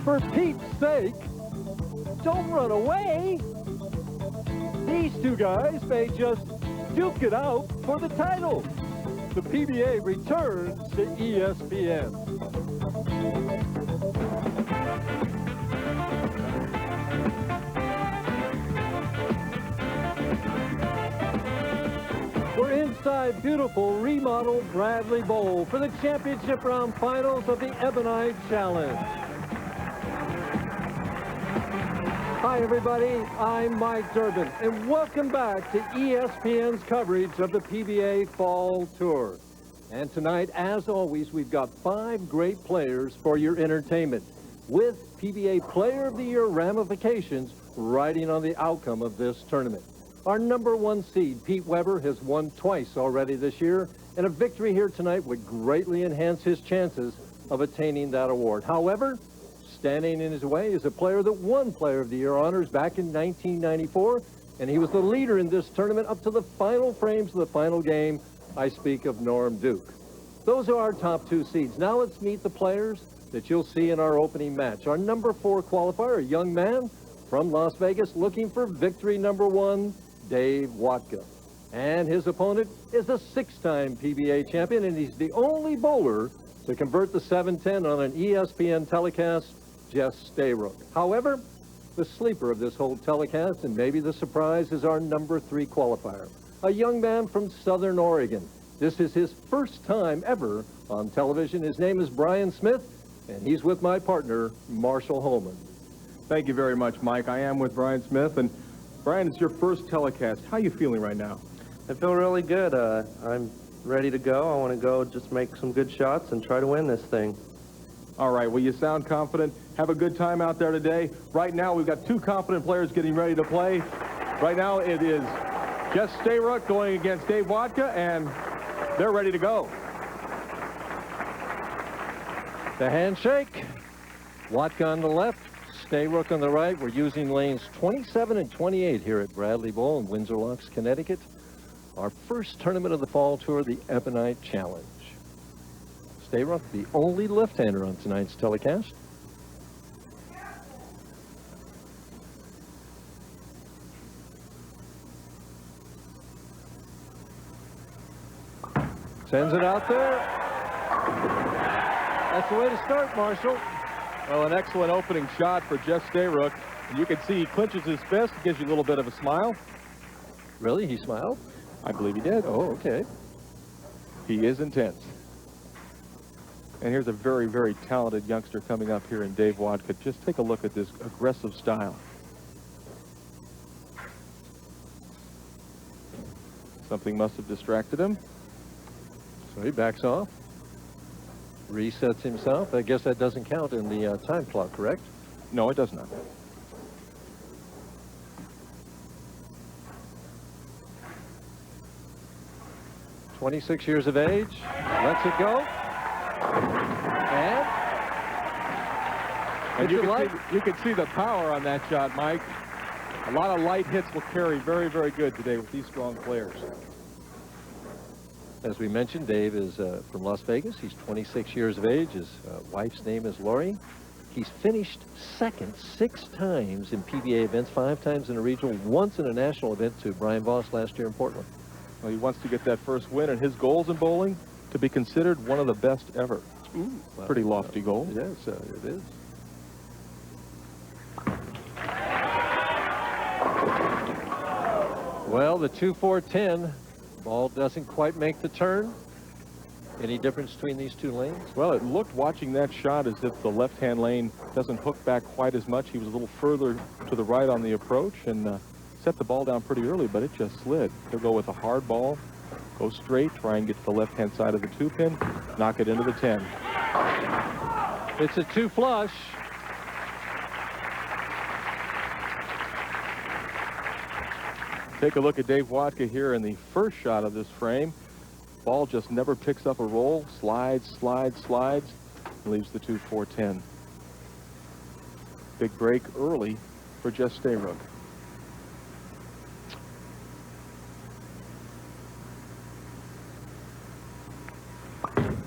For Pete's sake, don't run away. These two guys may just duke it out for the title. The PBA returns to ESPN. We're inside beautiful remodeled Bradley Bowl for the championship round finals of the Ebonite Challenge. Hi everybody, I'm Mike Durbin, and welcome back to ESPN's coverage of the PBA Fall Tour. And tonight, as always, we've got 5 great players for your entertainment, with PBA Player of the Year ramifications riding on the outcome of this tournament. Our #1 seed, Pete Weber, has won twice already this year, and a victory here tonight would greatly enhance his chances of attaining that award. However, standing in his way is a player that won Player of the Year honors back in 1994, and he was the leader in this tournament up to the final frames of the final game. I speak of Norm Duke. Those are our top 2 seeds. Now let's meet the players that you'll see in our opening match. Our #4 qualifier, a young man from Las Vegas looking for victory #1, Dave Wodka. And his opponent is a 6-time PBA champion, and he's the only bowler to convert the 710 on an ESPN telecast, Jess Stayrook. However, the sleeper of this whole telecast, and maybe the surprise, is our #3 qualifier, a young man from Southern Oregon. This is his first time ever on television. His name is Bryon Smith, and he's with my partner, Marshall Holman. Thank you very much, Mike. I am with Bryon Smith, and Bryon, it's your first telecast. How are you feeling right now? I feel really good. I'm ready to go. I want to go just make some good shots and try to win this thing. All right, well, you sound confident. Have a good time out there today. Right now, we've got 2 confident players getting ready to play. Right now, it is Jess Stayrook going against Dave Wodka, and they're ready to go. The handshake, Wodka on the left, Stayrook on the right. We're using lanes 27 and 28 here at Bradley Bowl in Windsor Locks, Connecticut. Our first tournament of the Fall Tour, the Ebonite Challenge. Stayrook, the only left-hander on tonight's telecast. Sends it out there. That's the way to start, Marshall. Well, an excellent opening shot for Jess Stayrook. And you can see he clinches his fist, gives you a little bit of a smile. Really? He smiled? I believe he did. Oh, okay. He is intense. And here's a very, very talented youngster coming up here in Dave Wodka. Just take a look at this aggressive style. Something must have distracted him. So he backs off, resets himself. I guess that doesn't count in the time clock, correct? No, it does not. "26 years of age, lets it go. And you can see the power on that shot, Mike. A lot of light hits will carry very, very good today with these strong players. As we mentioned, Dave is from Las Vegas. He's 26 years of age. His wife's name is Lori. He's finished second 6 times in PBA events, 5 times in a regional, once in a national event to Brian Voss last year in Portland. Well, he wants to get that first win, and his goals in bowling to be considered one of the best ever. Ooh, well, pretty lofty goal. Yes, it is. Well, the 2-4-10 ball doesn't quite make the turn. Any difference between these 2 lanes? Well, it looked watching that shot as if the left-hand lane doesn't hook back quite as much. He was a little further to the right on the approach and set the ball down pretty early, but it just slid. He'll go with a hard ball, go straight, try and get to the left-hand side of the 2-pin, knock it into the 10. It's a 2 flush. Take a look at Dave Wodka here in the first shot of this frame. Ball just never picks up a roll, slides, slides, slides, and leaves the 2-4-10. Big break early for Jess Stayrook.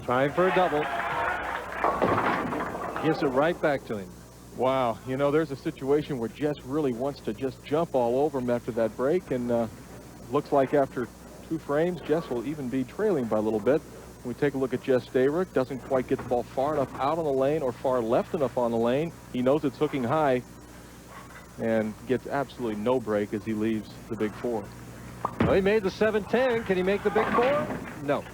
Trying for a double. Gives it right back to him. Wow, you know, there's a situation where Jess really wants to just jump all over him after that break, and looks like after 2 frames, Jess will even be trailing by a little bit. We take a look at Jess Stayrook. Doesn't quite get the ball far enough out on the lane or far left enough on the lane. He knows it's hooking high and gets absolutely no break as he leaves the big 4. Well, he made the 7-10. Can he make the big 4? No.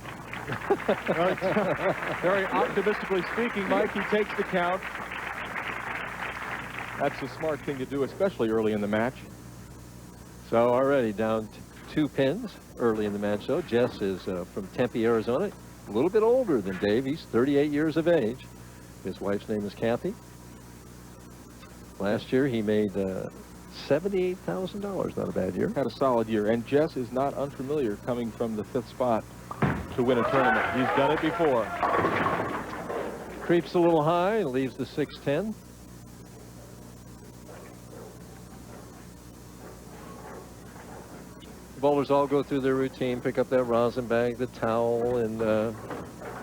Very optimistically speaking, Mike, he takes the count. That's a smart thing to do, especially early in the match. So already down to 2 pins early in the match. So Jess is from Tempe, Arizona. A little bit older than Dave. He's 38 years of age. His wife's name is Kathy. Last year he made $78,000. Not a bad year. Had a solid year. And Jess is not unfamiliar coming from the 5th spot to win a tournament. He's done it before. Creeps a little high and leaves the 6-10. Bowlers all go through their routine, pick up that rosin bag, the towel, and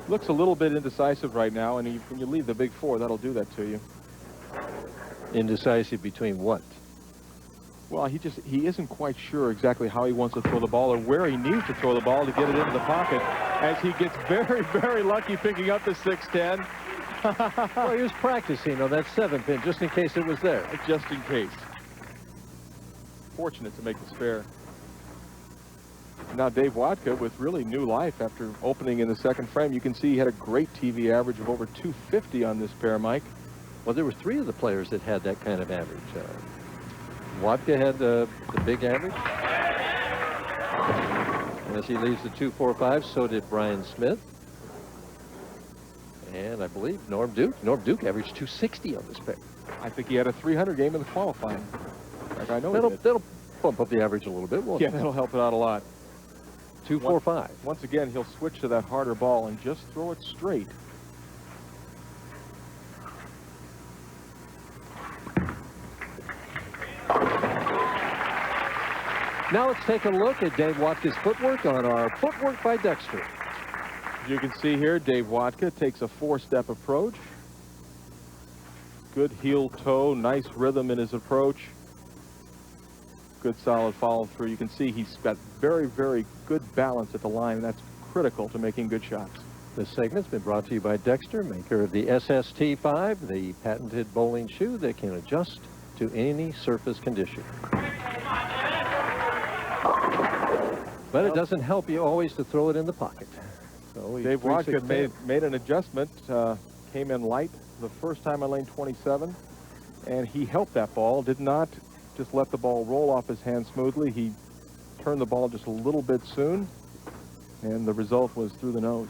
Looks a little bit indecisive right now, and when you leave the big 4, that'll do that to you. indecisive between what? Well, he isn't quite sure exactly how he wants to throw the ball or where he needs to throw the ball to get it into the pocket, as he gets very, very lucky picking up the 6-10. Well, he was practicing on that 7-pin just in case it was there. Just in case. Fortunate to make the spare. Now Dave Wodka with really new life after opening in the 2nd frame. You can see he had a great TV average of over 250 on this pair, Mike. Well, there were 3 of the players that had that kind of average. Wodka had the big average. And as he leaves the 2-4-5, so did Bryon Smith. And I believe Norm Duke. Norm Duke averaged 260 on this pair. I think he had a 300 game in the qualifying. Like I know That'll bump up the average a little bit, won't yeah, it? that'll help it out a lot. 2-4-5. Once again, he'll switch to that harder ball and just throw it straight. Now let's take a look at Dave Wodka's footwork on our Footwork by Dexter. As you can see here, Dave Wodka takes a 4-step approach. Good heel toe, nice rhythm in his approach. Good solid follow through. You can see he's got very, very good balance at the line, and that's critical to making good shots. This segment's been brought to you by Dexter, maker of the SST5, the patented bowling shoe that can adjust to any surface condition. But it doesn't help you always to throw it in the pocket. So Dave Wodka made an adjustment, came in light the first time on lane 27, and he helped that ball, did not just let the ball roll off his hand smoothly. He turned the ball just a little bit soon, and the result was through the nose.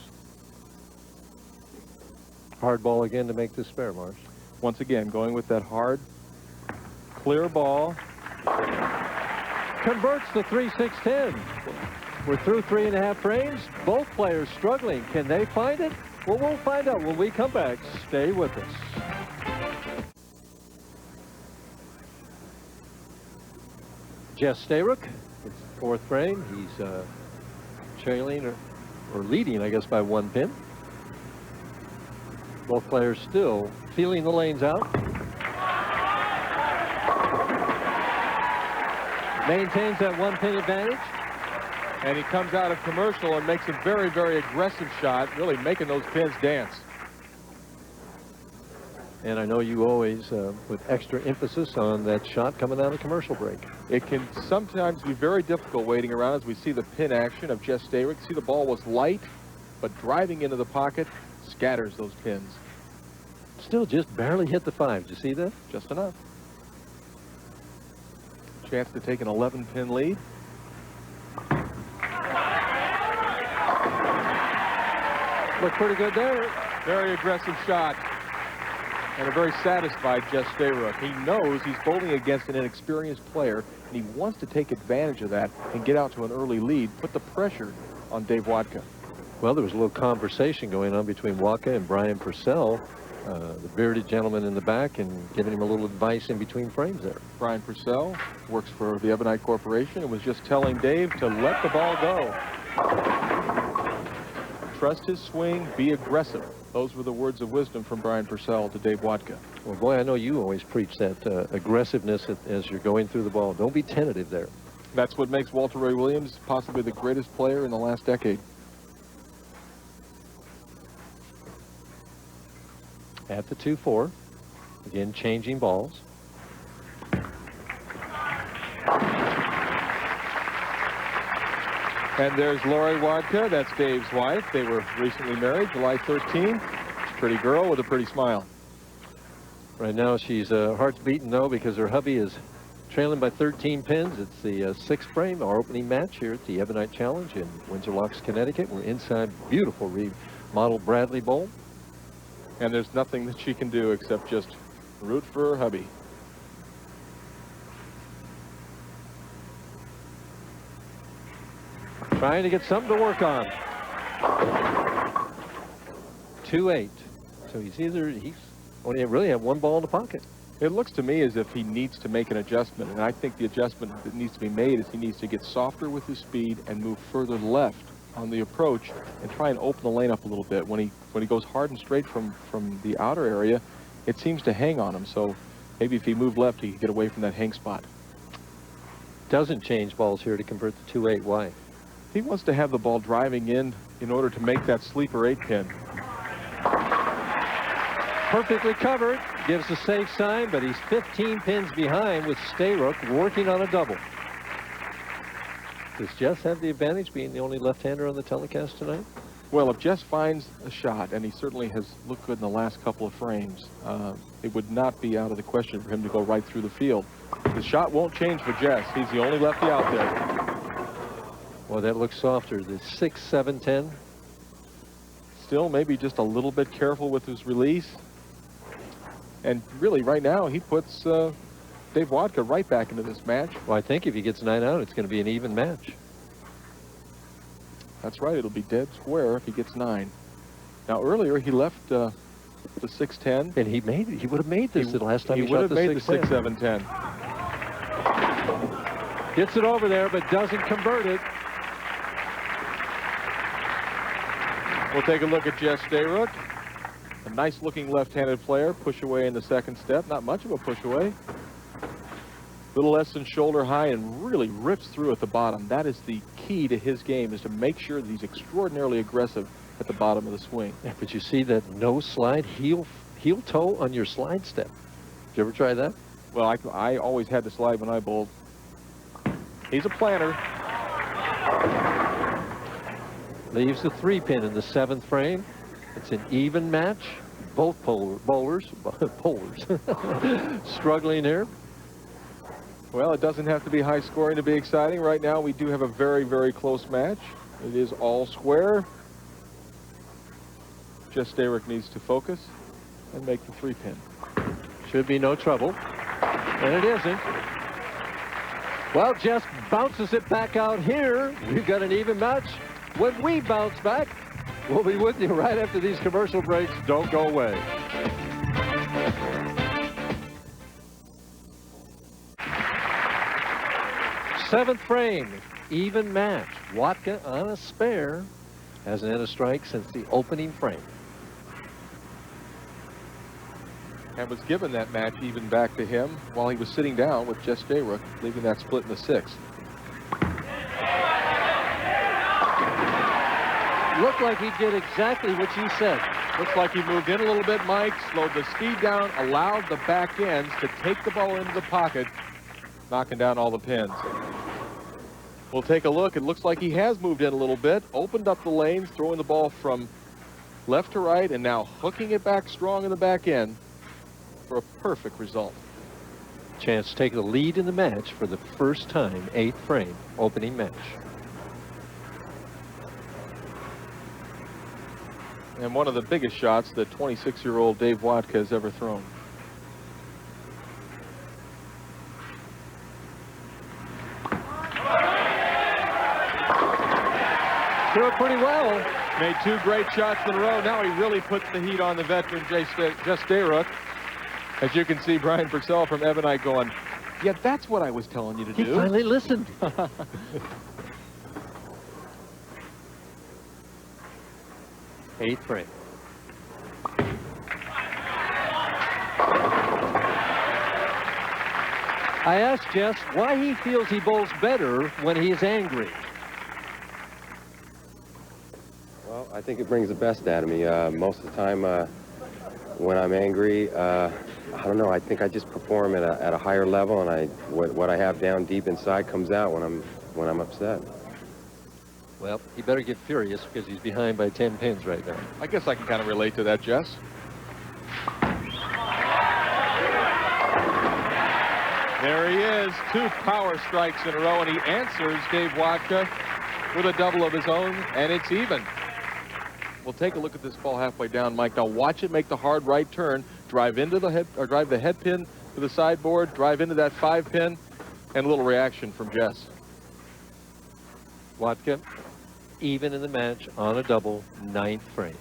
Hard ball again to make this spare, Marsh. Once again, going with that hard, clear ball. Converts the 3-6-10. We're through 3.5 frames. Both players struggling. Can they find it? Well, we'll find out when we come back. Stay with us. Jess Stayrook, it's 4th frame. He's trailing or leading, I guess, by 1 pin. Both players still feeling the lanes out. Maintains that 1-pin advantage. And he comes out of commercial and makes a very, very aggressive shot, really making those pins dance. And I know you always put extra emphasis on that shot coming out of commercial break. It can sometimes be very difficult waiting around as we see the pin action of Jess Stayrook. See, the ball was light, but driving into the pocket scatters those pins. Still just barely hit the 5. Did you see that? Just enough. Chance to take an 11-pin lead. Looked pretty good there. Very aggressive shot. And a very satisfied Jess Stayrook. He knows he's bowling against an inexperienced player, and he wants to take advantage of that and get out to an early lead, put the pressure on Dave Wodka. Well, there was a little conversation going on between Wodka and Bryon Purcell, the bearded gentleman in the back, and giving him a little advice in between frames there. Bryon Purcell works for the Ebonite Corporation and was just telling Dave to let the ball go. Trust his swing, be aggressive. Those were the words of wisdom from Bryon Purcell to Dave Wodka. Well, boy, I know you always preach that aggressiveness as you're going through the ball. Don't be tentative there. That's what makes Walter Ray Williams possibly the greatest player in the last decade. At the 2-4. Again, changing balls. And there's Lori Wodka. That's Dave's wife. They were recently married, July 13. Pretty girl with a pretty smile. Right now, she's heart's beating, though, because her hubby is trailing by 13 pins. It's the 6th frame, our opening match here at the Ebonite Challenge in Windsor Locks, Connecticut. We're inside beautiful remodeled Bradley Bowl. And there's nothing that she can do except just root for her hubby. Trying to get something to work on. 2-8. So he's only really have one ball in the pocket. It looks to me as if he needs to make an adjustment, and I think the adjustment that needs to be made is he needs to get softer with his speed and move further left on the approach and try and open the lane up a little bit. When he goes hard and straight from the outer area, it seems to hang on him. So maybe if he moved left, he could get away from that hang spot. Doesn't change balls here to convert the 2-8. Why? He wants to have the ball driving in order to make that sleeper 8 pin. Perfectly covered, gives a safe sign, but he's 15 pins behind with Stayrook working on a double. Does Jess have the advantage being the only left-hander on the telecast tonight? Well, if Jess finds a shot, and he certainly has looked good in the last couple of frames, it would not be out of the question for him to go right through the field. The shot won't change for Jess. He's the only lefty out there. Well, that looks softer. The 6, 7, 10. Still maybe just a little bit careful with his release. And really, right now, he puts Dave Wodka right back into this match. Well, I think if he gets 9 out, it's going to be an even match. That's right. It'll be dead square if he gets 9. Now, earlier, he left the 6-10. And he would have made this the last time he shot would have the made the 6-7. 6-7-10. Gets it over there, but doesn't convert it. We'll take a look at Jess Stayrook. A nice-looking left-handed player. Push away in the second step. Not much of a push away. Little less than shoulder high and really rips through at the bottom. That is the key to his game, is to make sure that he's extraordinarily aggressive at the bottom of the swing. Yeah, but you see that no slide, heel toe on your slide step. Did you ever try that? Well, I always had to slide when I bowled. He's a planner. Leaves the 3-pin in the 7th frame. It's an even match. Both bowlers struggling here. Well, it doesn't have to be high scoring to be exciting. Right now, we do have a very, very close match. It is all square. Jess Stayrook needs to focus and make the 3-pin. Should be no trouble. And it isn't. Well, Jess bounces it back out here. We've got an even match. When we bounce back, we'll be with you right after these commercial breaks. Don't go away. Seventh frame, even match. Wodka on a spare. Hasn't had a strike since the opening frame. And was given that match even back to him while he was sitting down with Jess Stayrook, leaving that split in the 6th. Looked like he did exactly what you said. Looks like he moved in a little bit, Mike, slowed the speed down, allowed the back ends to take the ball into the pocket, knocking down all the pins. We'll take a look. It looks like he has moved in a little bit, opened up the lanes, throwing the ball from left to right, and now hooking it back strong in the back end for a perfect result. Chance to take the lead in the match for the first time, 8th frame, opening match. And one of the biggest shots that 26-year-old Dave Wodka has ever thrown. Threw it pretty well. Made 2 great shots in a row. Now he really puts the heat on the veteran Jess Stayrook. As you can see, Bryon Purcell from Ebonite going, yeah, that's what I was telling you to do. He finally listened. 8th frame. I asked Jess why he feels he bowls better when he's angry. Well, I think it brings the best out of me. Most of the time when I'm angry, I don't know, I think I just perform at a higher level, and what I have down deep inside comes out when I'm upset. Well, he better get furious because he's behind by 10 pins right now. I guess I can kind of relate to that, Jess. There he is, 2 power strikes in a row, and he answers Dave Wodka with a double of his own, and it's even. We'll take a look at this ball halfway down, Mike. Now watch it make the hard right turn, drive into the head, or drive the head pin to the sideboard, drive into that 5 pin, and a little reaction from Jess. Wodka, even in the match on a double, 9th frame.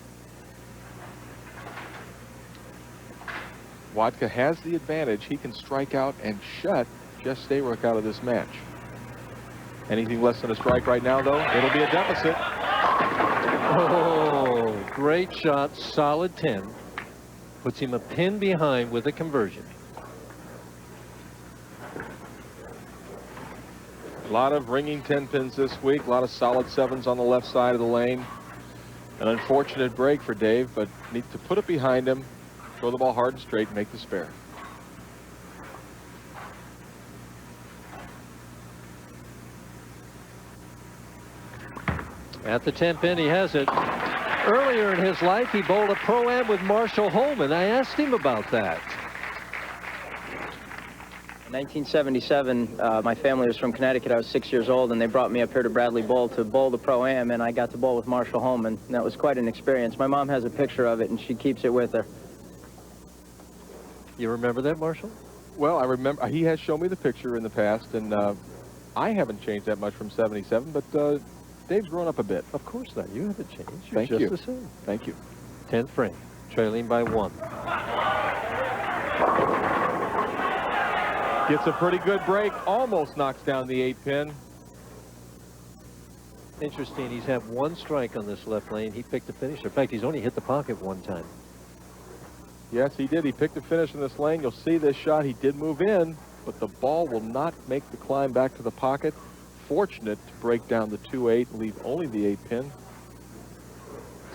Wodka has the advantage. He can strike out and shut Jess Stayrook out of this match. Anything less than a strike right now, though, it'll be a deficit. Oh, great shot, solid 10. Puts him a pin behind with a conversion. A lot of ringing 10 pins this week, a lot of solid 7s on the left side of the lane. An unfortunate break for Dave, but needs to put it behind him, throw the ball hard and straight, and make the spare. At the 10 pin, he has it. Earlier in his life, he bowled a Pro-Am with Marshall Holman. I asked him about that. In 1977, my family was from Connecticut. I was 6 years old, and they brought me up here to Bradley Bowl to bowl the Pro-Am, and I got to bowl with Marshall Holman. And that was quite an experience. My mom has a picture of it, and she keeps it with her. You remember that, Marshall? Well, I remember he has shown me the picture in the past, and I haven't changed that much from 77, but Dave's grown up a bit. Of course not. You haven't changed. You're Thank just you. the same. Thank you. 10th frame, trailing by 1. Gets a pretty good break, almost knocks down the 8 pin. Interesting, he's had 1 strike on this left lane. He picked the finish. In fact, he's only hit the pocket 1 time. Yes, he did. He picked the finish in this lane. You'll see this shot. He did move in, but the ball will not make the climb back to the pocket. Fortunate to break down the 2-8 and leave only the 8 pin.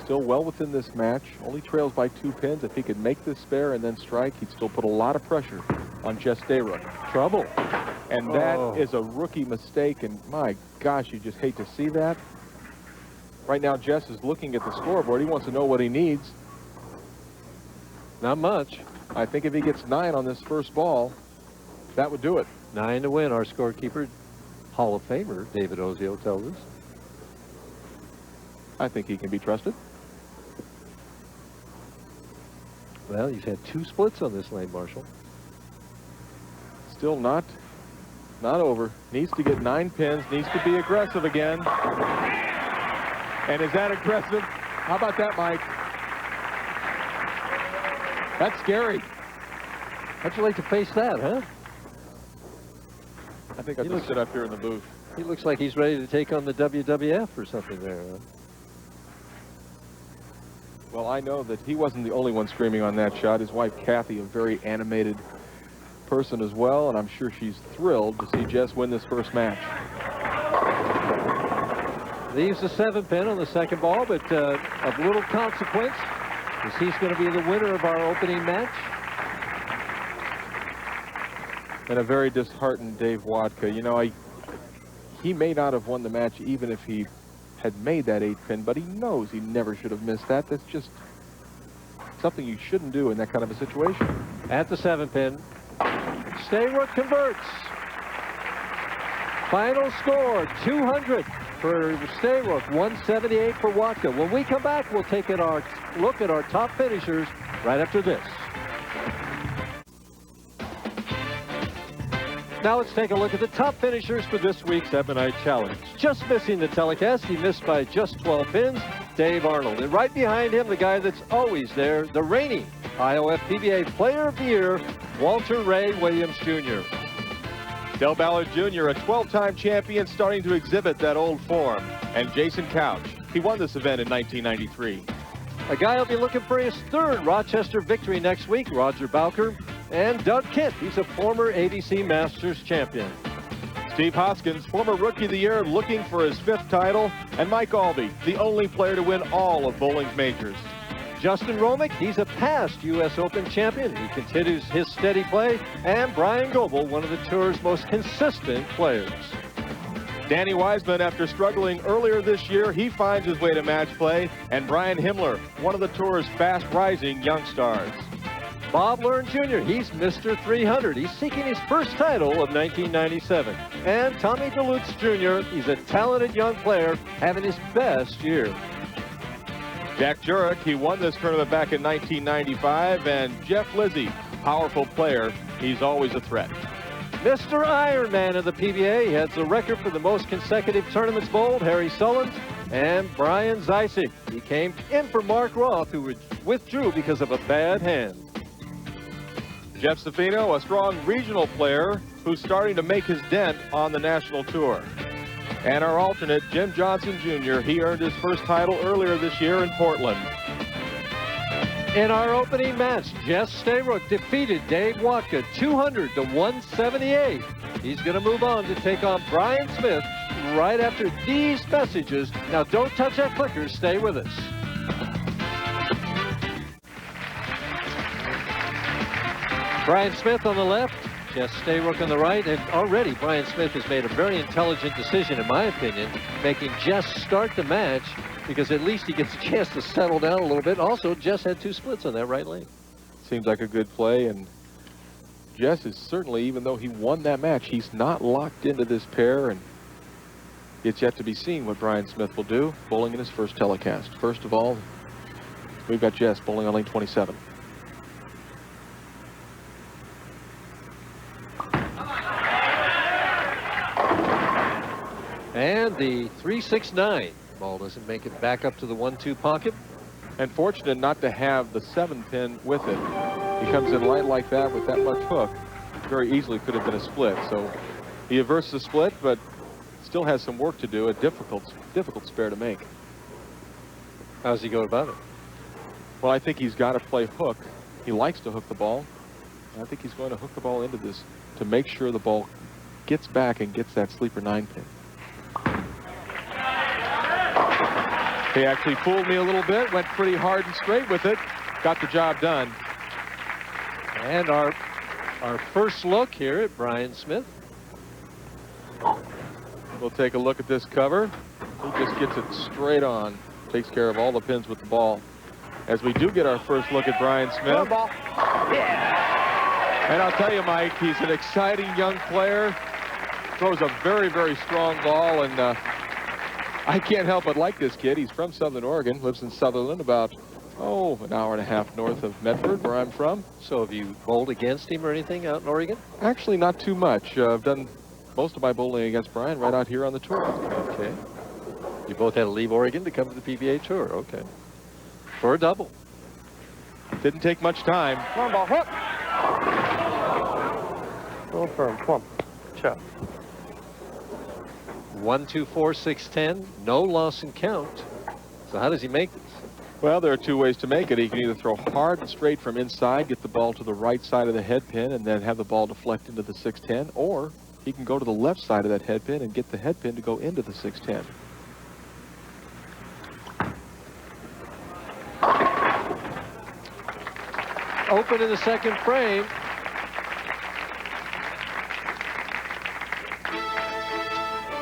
Still well within this match. Only trails by 2 pins. If he could make this spare and then strike, he'd still put a lot of pressure on Jess Stayrook. Trouble. And that is a rookie mistake, and my gosh, you just hate to see that. Right now, Jess is looking at the scoreboard. He wants to know what he needs. Not much. I think if he gets 9 on this first ball, that would do it. 9 to win. Our scorekeeper, Hall of Famer David Ozio, tells us. I think he can be trusted. Well, he's had 2 splits on this lane, Marshall. Still not over. Needs to get 9 pins. Needs to be aggressive again. And is that aggressive? How about that, Mike? That's scary. How'd you like to face that, huh? I think I'll just sit up here in the booth. He looks like he's ready to take on the WWF or something there. Huh? Well, I know that he wasn't the only one screaming on that shot. His wife, Kathy, a very animated person as well, and I'm sure she's thrilled to see Jess win this first match. Leaves the 7 pin on the second ball, but of little consequence, as he's going to be the winner of our opening match. And a very disheartened Dave Wodka. You know, he may not have won the match even if he had made that 8 pin, but he knows he never should have missed that. That's just something you shouldn't do in that kind of a situation. At the 7 pin, Stayrook converts. Final score, 200 for Stayrook, 178 for Wodka. When we come back, we'll take a look at our top finishers right after this. Now let's take a look at the top finishers for this week's Ebonite Challenge. Just missing the telecast, he missed by just 12 pins, Dave Arnold. And right behind him, the guy that's always there, the reigning IOF PBA Player of the Year, Walter Ray Williams Jr. Del Ballard Jr., a 12-time champion, starting to exhibit that old form. And Jason Couch, he won this event in 1993. A guy will be looking for his 3rd Rochester victory next week, Roger Bowker. And Doug Kent, he's a former ABC Masters champion. Steve Hoskins, former Rookie of the Year, looking for his 5th title. And Mike Albee, the only player to win all of bowling's majors. Justin Romick, he's a past U.S. Open champion. He continues his steady play. And Bryon Goebel, one of the Tour's most consistent players. Danny Wiseman, after struggling earlier this year, he finds his way to match play. And Brian Himmler, one of the Tour's fast-rising young stars. Bob Learn Jr., he's Mr. 300. He's seeking his first title of 1997. And Tommy DeLutz Jr., he's a talented young player having his best year. Jack Jurek, he won this tournament back in 1995. And Jeff Lizzie, powerful player. He's always a threat. Mr. Ironman of the PBA has the record for the most consecutive tournaments bowled, Harry Sullins, and Brian Zeisig. He came in for Mark Roth, who withdrew because of a bad hand. Jeff Safino, a strong regional player who's starting to make his dent on the national tour. And our alternate, Jim Johnson Jr., he earned his first title earlier this year in Portland. In our opening match, Jess Stayrook defeated Dave Wodka 200 to 178. He's going to move on to take on Bryan Smith right after these messages. Now, don't touch that clicker. Stay with us. Bryan Smith on the left, Jess Stayrook on the right, and already Bryan Smith has made a very intelligent decision, in my opinion, making Jess start the match because at least he gets a chance to settle down a little bit. Also, Jess had 2 splits on that right lane. Seems like a good play, and Jess is certainly, even though he won that match, he's not locked into this pair, and it's yet to be seen what Bryan Smith will do bowling in his first telecast. First of all, we've got Jess bowling on lane 27. And the 3-6-9. Ball doesn't make it back up to the 1-2 pocket. And fortunate not to have the 7-pin with it. He comes in light like that with that much hook. Very easily could have been a split. So he averts the split, but still has some work to do. A difficult spare to make. How's he go about it? Well, I think he's got to play hook. He likes to hook the ball. I think he's going to hook the ball into this to make sure the ball gets back and gets that sleeper 9-pin. He actually fooled me a little bit, went pretty hard and straight with it, got the job done. And our first look here at Bryan Smith. We'll take a look at this cover. He just gets it straight on, takes care of all the pins with the ball. As we do get our first look at Bryan Smith. Yeah. And I'll tell you, Mike, he's an exciting young player. Throws a very, very strong ball, and I can't help but like this kid. He's from Southern Oregon, lives in Sutherland, about, an hour and a half north of Medford, where I'm from. So have you bowled against him or anything out in Oregon? Actually, not too much. I've done most of my bowling against Bryan right out here on the tour. Okay. You both had to leave Oregon to come to the PBA Tour. Okay. For a double. Didn't take much time. Come on, ball, hook. Go firm, come on. Chop. 1, 2, 4, 6, 10. No loss in count. So how does he make this? Well, there are 2 ways to make it. He can either throw hard and straight from inside, get the ball to the right side of the head pin, and then have the ball deflect into the 6-10, or he can go to the left side of that head pin and get the head pin to go into the 6-10. Open in the second frame.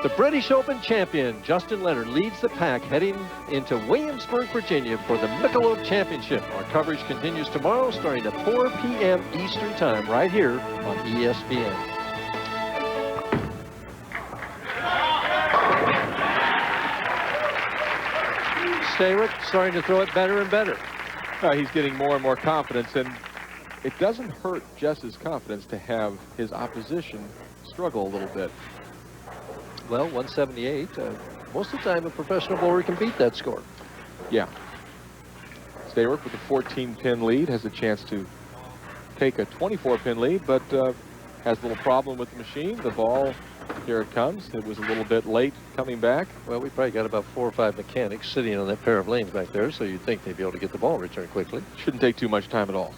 The British Open champion, Justin Leonard, leads the pack heading into Williamsburg, Virginia for the Michelob Championship. Our coverage continues tomorrow starting at 4 p.m. Eastern Time right here on ESPN. Stayrook starting to throw it better and better. He's getting more and more confidence, and it doesn't hurt Jess's confidence to have his opposition struggle a little bit. Well, 178. Most of the time, a professional bowler can beat that score. Yeah. Stayrook with a 14-pin lead has a chance to take a 24-pin lead, but has a little problem with the machine. The ball, here it comes. It was a little bit late coming back. Well, we probably got about 4 or 5 mechanics sitting on that pair of lanes back there, so you'd think they'd be able to get the ball returned quickly. Shouldn't take too much time at all.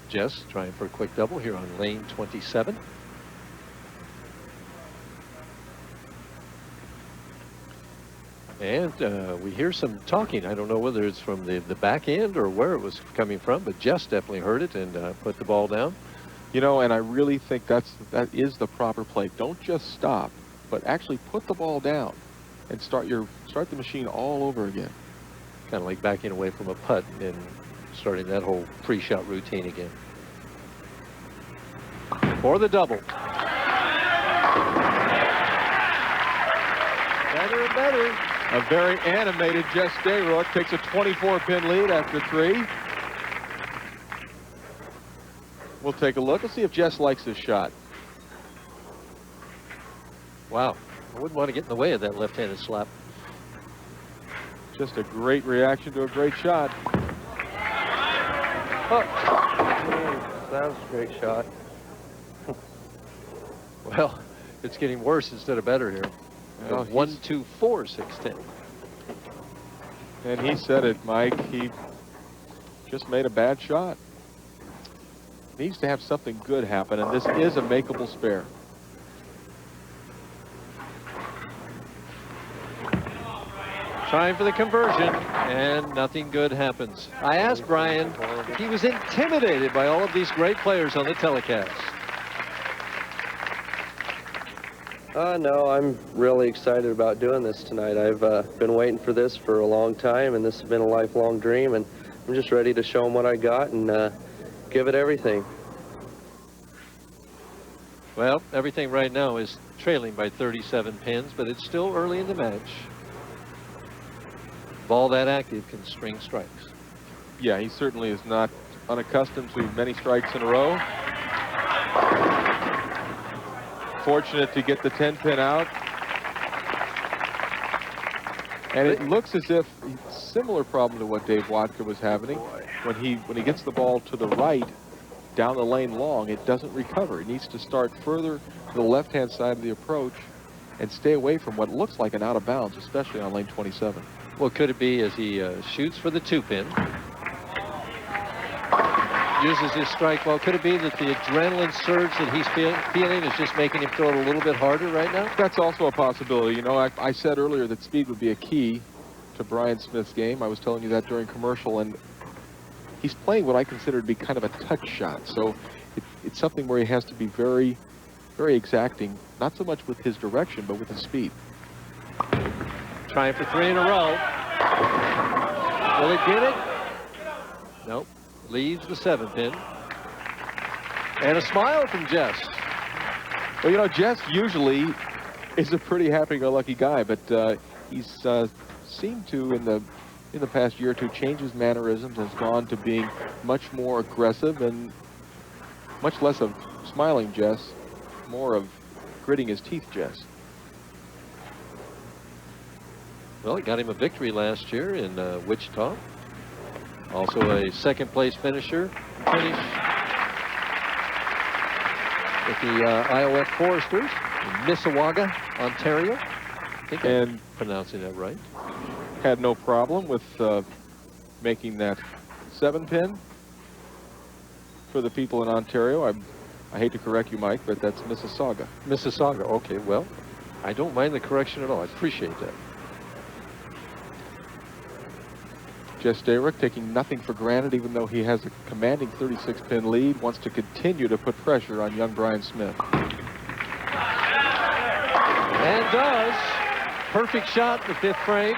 Jess trying for a quick double here on lane 27. And we hear some talking. I don't know whether it's from the back end or where it was coming from, but Jess definitely heard it and put the ball down. You know, and I really think that is the proper play. Don't just stop, but actually put the ball down and start the machine all over again. Kind of like backing away from a putt and starting that whole pre-shot routine again. For the double. Better and better. A very animated Jess Stayrook takes a 24-pin lead after 3. We'll take a look. Let's see if Jess likes this shot. Wow. I wouldn't want to get in the way of that left-handed slap. Just a great reaction to a great shot. Oh, that was a great shot. Well, it's getting worse instead of better here. Well, 1, 2, 4, 6, 10. And he said it, Mike. He just made a bad shot. Needs to have something good happen, and this is a makeable spare. Trying for the conversion, and nothing good happens. I asked Bryon if he was intimidated by all of these great players on the telecast. No, I'm really excited about doing this tonight. I've been waiting for this for a long time, and this has been a lifelong dream, and I'm just ready to show them what I got and give it everything. Well, everything right now is trailing by 37 pins, but it's still early in the match. Ball that active can string strikes. Yeah, he certainly is not unaccustomed to many strikes in a row. Fortunate to get the 10-pin out. And it looks as if similar problem to what Dave Wodka was having. When he gets the ball to the right, down the lane long, it doesn't recover. It needs to start further to the left-hand side of the approach and stay away from what looks like an out of bounds, especially on lane 27. Well, could it be as he shoots for the 2-pin, uses his strike well? Could it be that the adrenaline surge that he's feeling is just making him throw it a little bit harder right now? That's also a possibility. You know, I said earlier that speed would be a key to Bryon Smith's game. I was telling you that during commercial, and he's playing what I consider to be kind of a touch shot. So it's something where he has to be very, very exacting, not so much with his direction, but with his speed. Trying for 3 in a row. Will it get it? Nope. Leaves the 7-pin. And a smile from Jess. Well, you know, Jess usually is a pretty happy-go-lucky guy, but he's seemed to, in the past year or two, change his mannerisms, has gone to being much more aggressive and much less of smiling Jess, more of gritting his teeth Jess. Well, it got him a victory last year in Wichita. Also a second-place finisher. Finish with the IOF Foresters in Mississauga, Ontario. I think I'm pronouncing that right. Had no problem with making that 7-pin for the people in Ontario. I hate to correct you, Mike, but that's Mississauga. Mississauga, okay, well, I don't mind the correction at all. I appreciate that. Jess Stayrook taking nothing for granted, even though he has a commanding 36-pin lead, wants to continue to put pressure on young Bryon Smith. And does. Perfect shot in the 5th frame.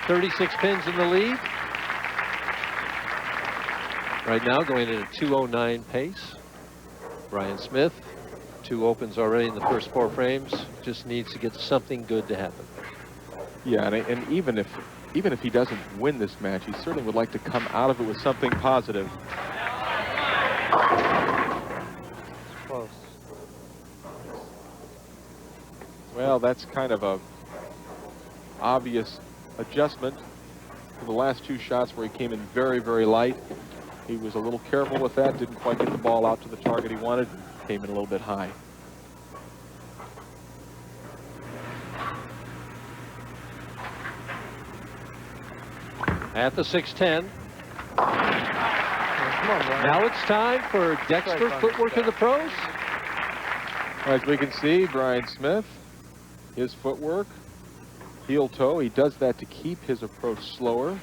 36 pins in the lead. Right now going at a 2:09 pace. Bryon Smith, 2 opens already in the first 4 frames. Just needs to get something good to happen. Yeah, and even if he doesn't win this match, he certainly would like to come out of it with something positive. Close. Well, that's kind of a obvious adjustment to the last 2 shots where he came in very, very light. He was a little careful with that, didn't quite get the ball out to the target he wanted, came in a little bit high. At the 6-10. Now it's time for Dexter footwork of the pros. As we can see, Bryon Smith, his footwork, heel toe, he does that to keep his approach slower.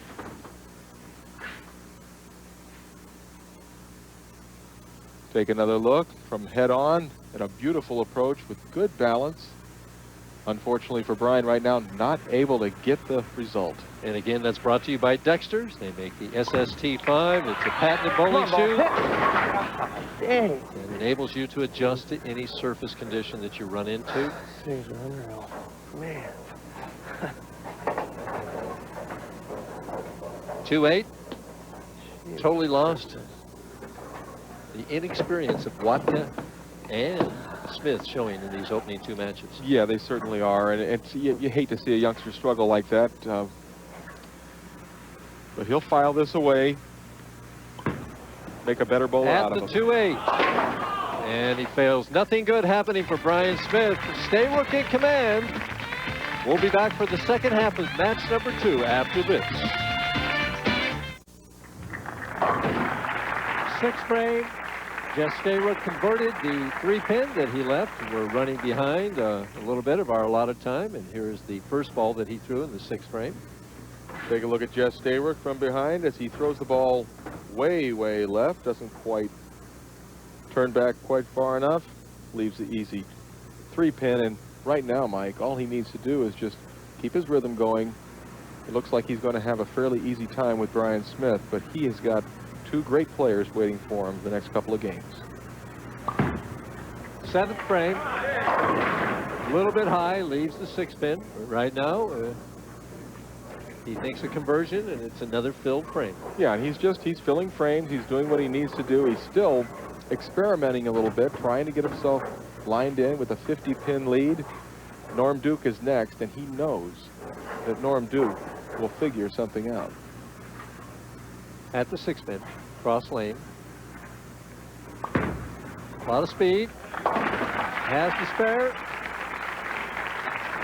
Take another look from head on at a beautiful approach with good balance. Unfortunately for Bryon right now, not able to get the result. And again, that's brought to you by Dexter's. They make the SST5. It's a patented bowling shoe. Dang. And enables you to adjust to any surface condition that you run into. Things are unreal. Man. 2-8. Totally lost. The inexperience of Wodka and Smith showing in these opening two matches. Yeah, they certainly are, and you hate to see a youngster struggle like that. But he'll file this away, make a better bowl out of it. At the 2-8. And he fails. Nothing good happening for Bryon Smith. Stayrook in command. We'll be back for the second half of match number 2 after this. Sixth frame. Jess Stayrook converted the 3-pin that he left. We're running behind a little bit of our allotted time, and here's the first ball that he threw in the 6th frame. Take a look at Jess Stayrook from behind as he throws the ball way, way left. Doesn't quite turn back quite far enough. Leaves the easy 3-pin, and right now, Mike, all he needs to do is just keep his rhythm going. It looks like he's going to have a fairly easy time with Bryon Smith, but he has got 2 great players waiting for him the next couple of games. 7th frame. A little bit high, leaves the 6-pin. Right now, he thinks a conversion, and it's another filled frame. Yeah, and he's filling frames. He's doing what he needs to do. He's still experimenting a little bit, trying to get himself lined in with a 50-pin lead. Norm Duke is next, and he knows that Norm Duke will figure something out. At the 6-pin, cross lane. A lot of speed. Has the spare.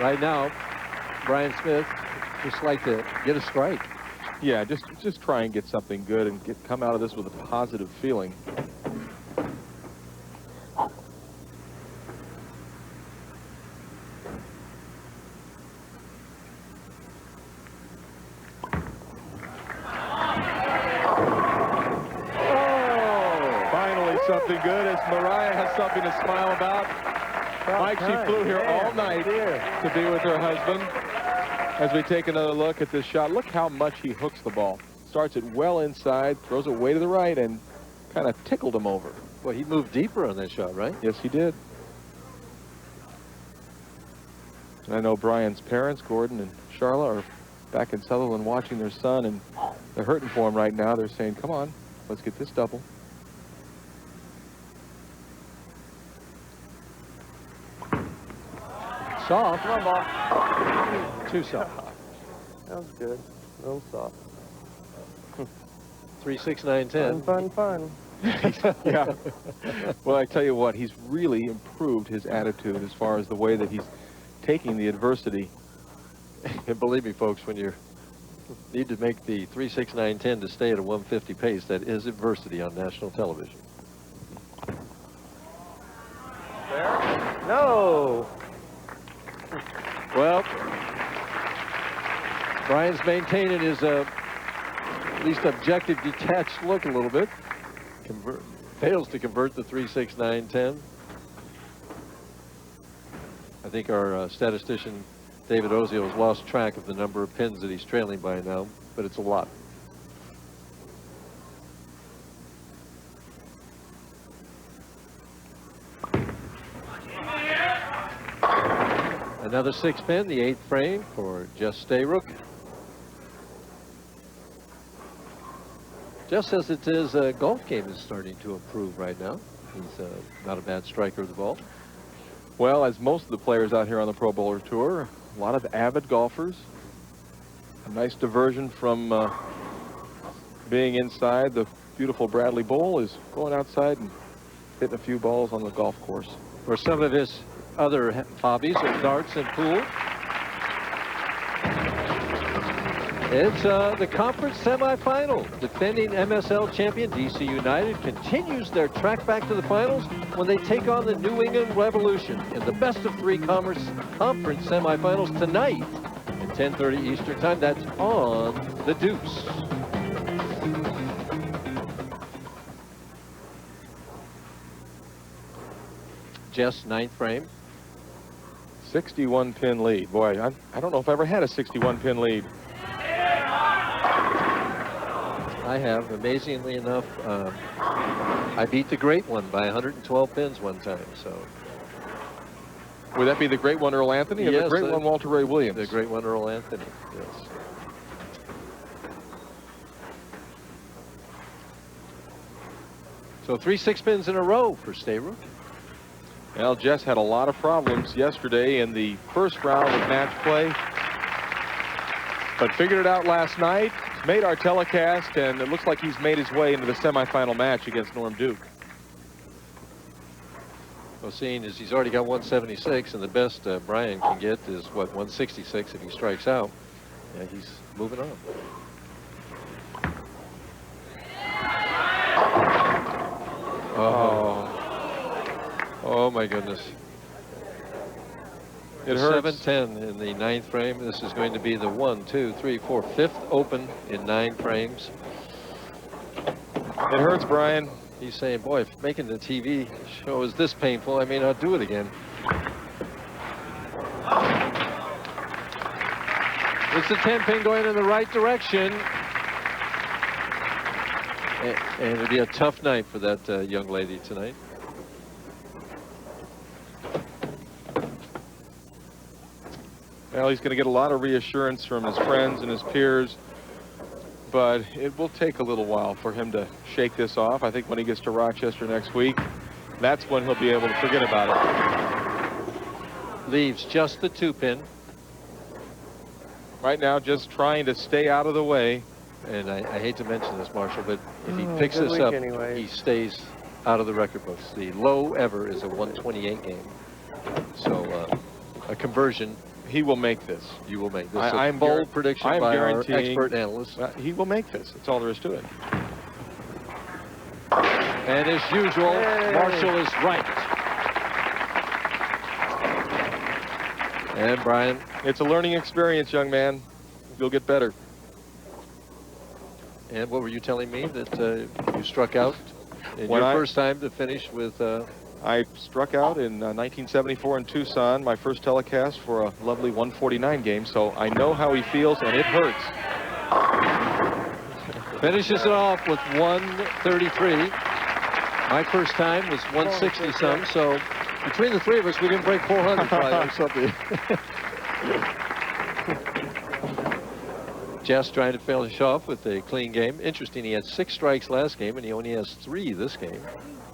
Right now, Bryon Smith just like to get a strike. Yeah, just try and get something good and come out of this with a positive feeling. Something good as Mariah has something to smile about. Mike, she flew here all night to be with her husband. As we take another look at this shot, look how much he hooks the ball. Starts it well inside, throws it way to the right, and kind of tickled him over. Well, he moved deeper on that shot, right? Yes, he did. And I know Bryon's parents, Gordon and Charla, are back in Sutherland watching their son, and they're hurting for him right now. They're saying, come on, let's get this double. Soft. Come on, ball. Too soft. That was good. A little soft. 3, 6, 9, 10. Fun. Yeah. Well, I tell you what, he's really improved his attitude as far as the way that he's taking the adversity. And believe me, folks, when you need to make the 3, 6, 9, 10 to stay at a 150 pace, that is adversity on national television. There. No. Well, Bryon's maintaining his at least objective detached look a little bit. Fails to convert the 3, 6, 9, 10. I think our statistician David Ozio has lost track of the number of pins that he's trailing by now, but it's a lot. Another 6-pin, the 8th frame for Jess Stayrook. Jess says that his golf game is starting to improve right now. He's not a bad striker of the ball. Well, as most of the players out here on the Pro Bowler Tour, a lot of avid golfers. A nice diversion from being inside the beautiful Bradley Bowl is going outside and hitting a few balls on the golf course. For some of his other hobbies are darts and pool. It's the conference semifinal. Defending MSL champion DC United continues their trek back to the finals when they take on the New England Revolution in the best-of-3 conference semifinals tonight at 10:30 Eastern Time. That's on the Deuce. Jess, 9th frame. 61 pin lead. Boy, I don't know if I ever had a 61 pin lead. I have, amazingly enough. I beat the great one by 112 pins one time. So would that be the great one Earl Anthony, or yes, the great one Walter Ray Williams? The great one Earl Anthony, yes. So 3 6-pins in a row for Stayrook. Well, Jess had a lot of problems yesterday in the first round of match play, but figured it out last night, made our telecast, and it looks like he's made his way into the semifinal match against Norm Duke. Well, seeing as he's already got 176, and the best Bryon can get is, what, 166 if he strikes out. Yeah, he's moving on. Oh my goodness. It hurts. 7-10 in the 9th frame. This is going to be the 1, 2, 3, 4, 5th open in 9 frames. It hurts, Bryon. He's saying, boy, if making the TV show is this painful, I may not do it again. It's the 10-pin going in the right direction. And it'll be a tough night for that young lady tonight. Well, he's going to get a lot of reassurance from his friends and his peers, but it will take a little while for him to shake this off. I think when he gets to Rochester next week, that's when he'll be able to forget about it. Leaves just the 2-pin. Right now, just trying to stay out of the way. And I hate to mention this, Marshall, but if he picks this up, he stays out of the record books. The low ever is a 128 game. So a conversion. He will make this. You will make this. I'm bold prediction by our expert analyst. He will make this. That's all there is to it. And as usual, Marshall is right. And Bryon. It's a learning experience, young man. You'll get better. And what were you telling me, that you struck out in your first time to finish with... I struck out in 1974 in Tucson, my first telecast for a lovely 149 game, so I know how he feels, and it hurts. Finishes it off with 133. My first time was 160 some, so between the three of us, we didn't break 400 probably or something. Jess trying to finish off with a clean game. Interesting, he had 6 strikes last game, and he only has 3 this game,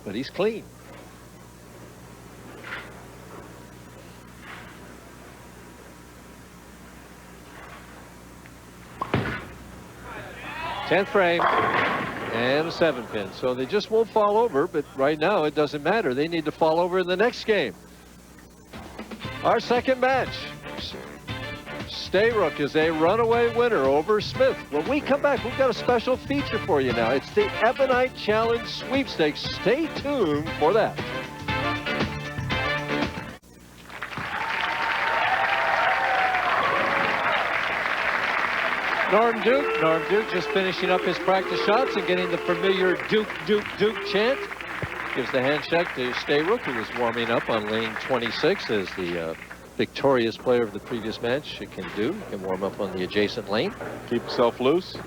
but he's clean. 10th frame and a 7-pin. So they just won't fall over, but right now it doesn't matter. They need to fall over in the next game. Our second match. Stayrook is a runaway winner over Smith. When we come back, we've got a special feature for you now. It's the Ebonite Challenge Sweepstakes. Stay tuned for that. Norm Duke just finishing up his practice shots and getting the familiar Duke, Duke, Duke chant. Gives the handshake to Stayrook, who was warming up on lane 26 as the victorious player of the previous match can do. He can warm up on the adjacent lane. Keep himself loose.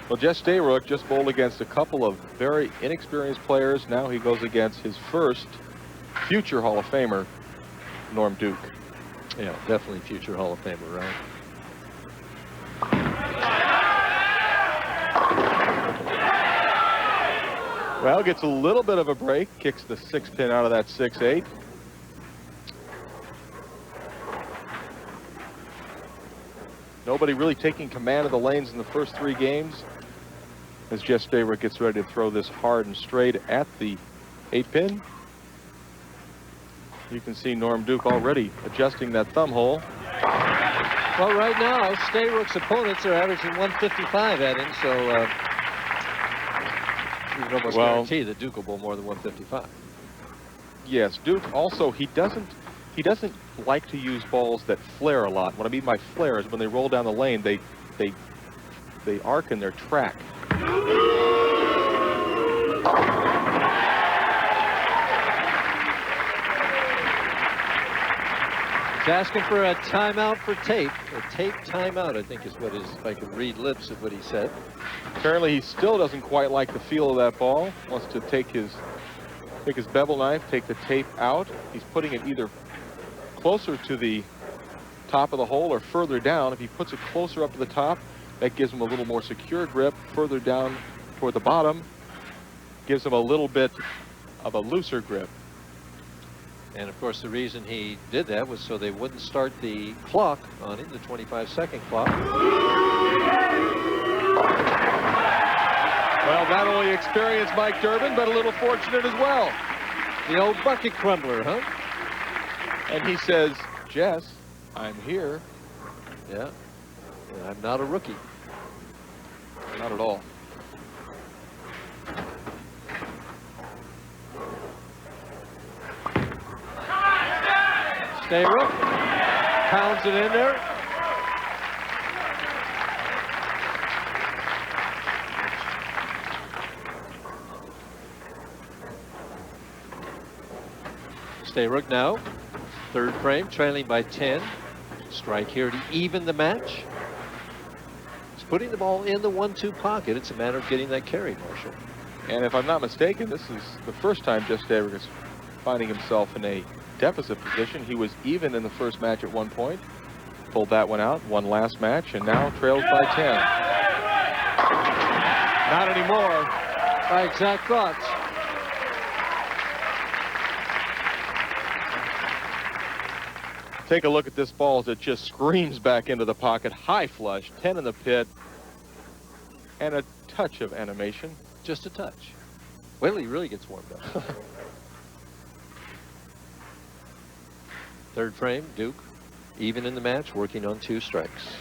Well, Jess Stayrook just bowled against a couple of very inexperienced players. Now he goes against his first future Hall of Famer, Norm Duke. Yeah, definitely future Hall of Famer, right? Well, gets a little bit of a break, kicks the 6-pin out of that 6-8. Nobody really taking command of the lanes in the first 3 games as Jess Stayrook gets ready to throw this hard and straight at the 8-pin. You can see Norm Duke already adjusting that thumb hole. Well, right now, Stayrook's opponents are averaging 155 at him, so you can almost guarantee that Duke will bowl more than 155. Yes, Duke also, he doesn't like to use balls that flare a lot. What I mean by flare is when they roll down the lane, they arc in their track. He's asking for a timeout for tape. A tape timeout, I think is what his, if I can read lips of what he said. Apparently he still doesn't quite like the feel of that ball. Wants to take his bevel knife, take the tape out. He's putting it either closer to the top of the hole or further down. If he puts it closer up to the top, that gives him a little more secure grip. Further down toward the bottom gives him a little bit of a looser grip. And of course, the reason he did that was so they wouldn't start the clock on him, the 25-second clock. Well, not only experienced Mike Durbin, but a little fortunate as well. The old bucket crumbler, huh? And he says, Jess, I'm here. Yeah. And I'm not a rookie. Not at all. Stayrook pounds it in there. Stayrook now, third frame, trailing by 10. Strike here to even the match. He's putting the ball in the 1-2 pocket. It's a matter of getting that carry, Marshall. And if I'm not mistaken, this is the first time Jess Stayrook is finding himself in a deficit position. He was even in the first match at one point, pulled that one out, won last match, and now trails by 10. Not anymore. My exact thoughts. Take a look at this ball as it just screams back into the pocket. High flush, 10 in the pit, and a touch of animation. Just a touch. Wait till he really gets warmed up. Third frame, Duke, even in the match, working on 2 strikes.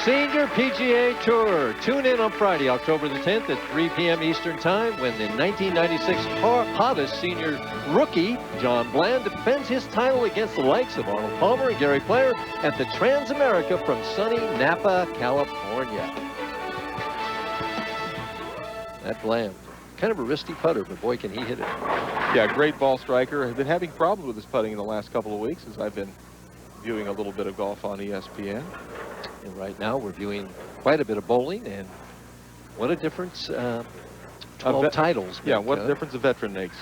Senior PGA Tour. Tune in on Friday, October the 10th at 3 p.m. Eastern Time when the 1996 hottest senior rookie, John Bland, defends his title against the likes of Arnold Palmer and Gary Player at the Transamerica from sunny Napa, California. That Bland, kind of a wristy putter, but boy, can he hit it. Yeah, great ball striker. I've been having problems with his putting in the last couple of weeks as I've been viewing a little bit of golf on ESPN. And right now we're viewing quite a bit of bowling, and what a difference 12 titles. Yeah, what difference a veteran makes.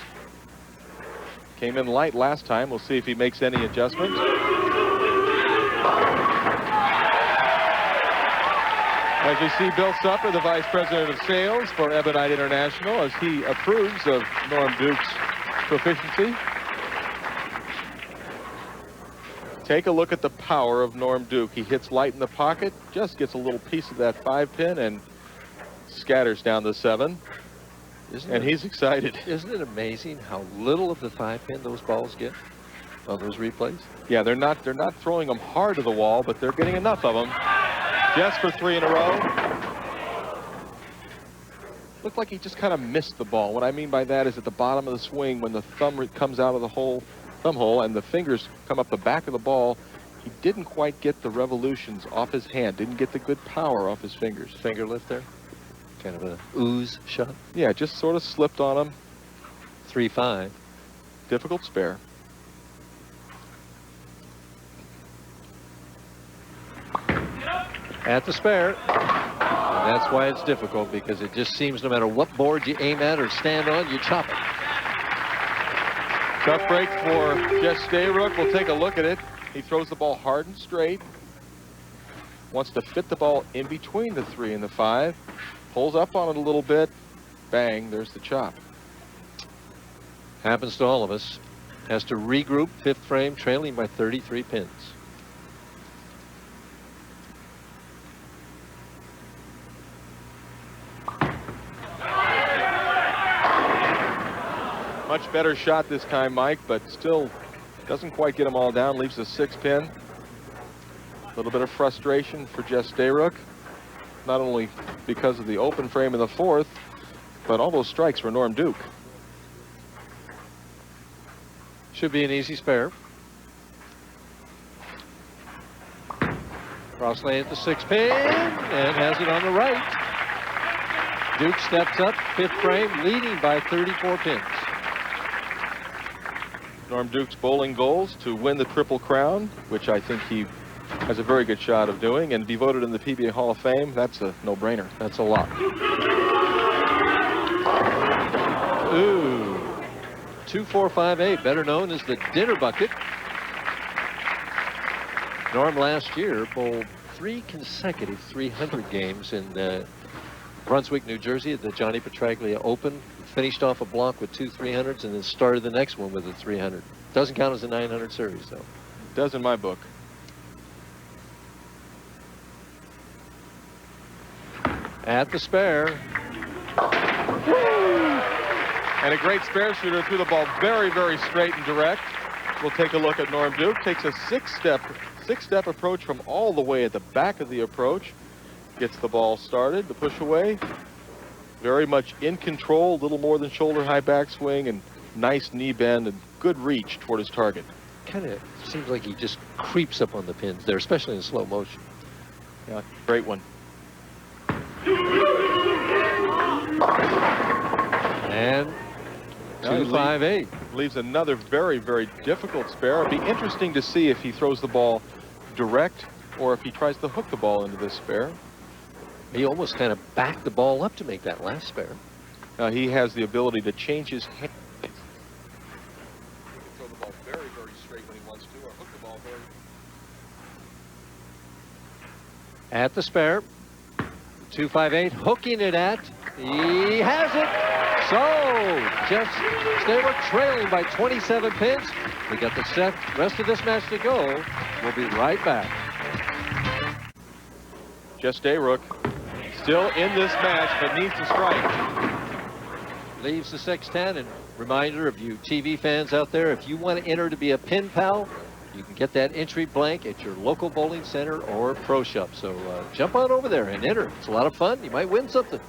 Came in light last time. We'll see if he makes any adjustments. As we see Bill Supper, the Vice President of Sales for Ebonite International, as he approves of Norm Duke's proficiency. Take a look at the power of Norm Duke. He hits light in the pocket, just gets a little piece of that 5-pin and scatters down the 7. And he's excited. Isn't it amazing how little of the 5-pin those balls get on those replays? Yeah, they're not throwing them hard to the wall, but they're getting enough of them. Jess for 3 in a row. Looked like he just kind of missed the ball. What I mean by that is at the bottom of the swing, when the thumb comes out of the thumb hole and the fingers come up the back of the ball, he didn't quite get the revolutions off his hand, didn't get the good power off his fingers. Finger lift there, kind of a ooze shot. Yeah, just sort of slipped on him. 3-5. Difficult spare. At the spare. And that's why it's difficult, because it just seems no matter what board you aim at or stand on, you chop it. Tough break for Jess Stayrook. We'll take a look at it. He throws the ball hard and straight. Wants to fit the ball in between the 3 and the 5. Pulls up on it a little bit. Bang, there's the chop. Happens to all of us. Has to regroup, 5th frame, trailing by 33 pins. Much better shot this time, Mike, but still doesn't quite get them all down. Leaves a 6-pin. A little bit of frustration for Jess Stayrook, not only because of the open frame in the 4th, but all those strikes for Norm Duke. Should be an easy spare. Cross lane at the 6-pin and has it on the right. Duke steps up, 5th frame, leading by 34 pins. Norm Duke's bowling goals to win the Triple Crown, which I think he has a very good shot of doing, and be voted in the PBA Hall of Fame. That's a no-brainer. That's a lot. Ooh. 2-4-5-8, better known as the dinner bucket. Norm last year bowled 3 consecutive 300 games in Brunswick, New Jersey at the Johnny Petraglia Open. Finished off a block with 2 300s and then started the next one with a 300. Doesn't count as a 900 series, though. Does in my book. At the spare. And a great spare shooter threw the ball very, very straight and direct. We'll take a look at Norm Duke. Takes a six-step approach from all the way at the back of the approach. Gets the ball started, the push away. Very much in control, a little more than shoulder-high backswing, and nice knee bend and good reach toward his target. Kind of seems like he just creeps up on the pins there, especially in slow motion. Yeah, great one. And 2-5-8. Leaves another very, very difficult spare. It'll be interesting to see if he throws the ball direct or if he tries to hook the ball into this spare. He almost kind of backed the ball up to make that last spare. He has the ability to change his hand. He can throw the ball very, very straight when he wants to, or hook the ball very. At the spare. 2-5-8, hooking it at. He has it. So, Jess Stayrook trailing by 27 pins. We got the rest of this match to go. We'll be right back. Jess Stayrook still in this match, but needs to strike. Leaves the 6-10, and reminder of you TV fans out there, if you want to enter to be a pin pal, you can get that entry blank at your local bowling center or pro shop. So jump on over there and enter. It's a lot of fun. You might win something.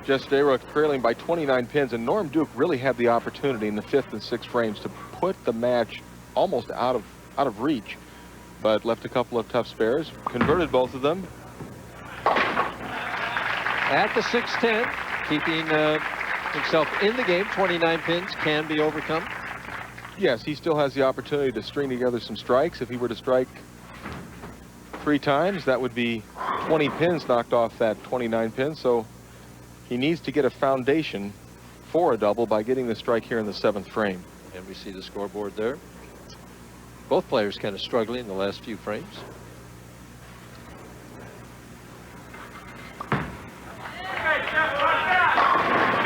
Jess Stayrook trailing by 29 pins, and Norm Duke really had the opportunity in the 5th and 6th frames to put the match almost out of reach, but left a couple of tough spares, converted both of them. At the 6-10, keeping himself in the game. 29 pins can be overcome. Yes, he still has the opportunity to string together some strikes. If he were to strike 3 times, that would be 20 pins knocked off that 29 pins. So he needs to get a foundation for a double by getting the strike here in the 7th frame. And we see the scoreboard there. Both players kind of struggling in the last few frames.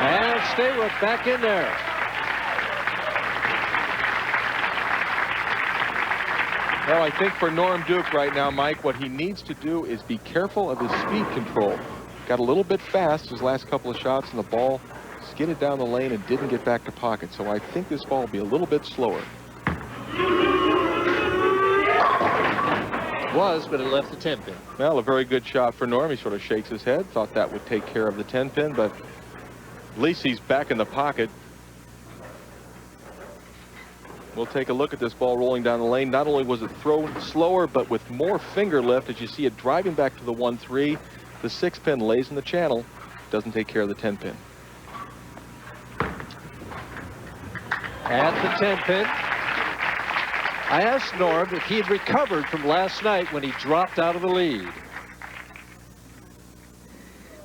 And Stayrook back in there. Well, I think for Norm Duke right now, Mike, what he needs to do is be careful of his speed control. Got a little bit fast his last couple of shots, and the ball skidded down the lane and didn't get back to pocket. So I think this ball will be a little bit slower. But it left the 10-pin. Well, a very good shot for Norm. He sort of shakes his head, thought that would take care of the 10-pin, but at least he's back in the pocket. We'll take a look at this ball rolling down the lane. Not only was it thrown slower, but with more finger lift, as you see it driving back to the 1-3. The 6-pin lays in the channel, doesn't take care of the 10-pin. At the 10-pin. I asked Norm if he had recovered from last night when he dropped out of the lead.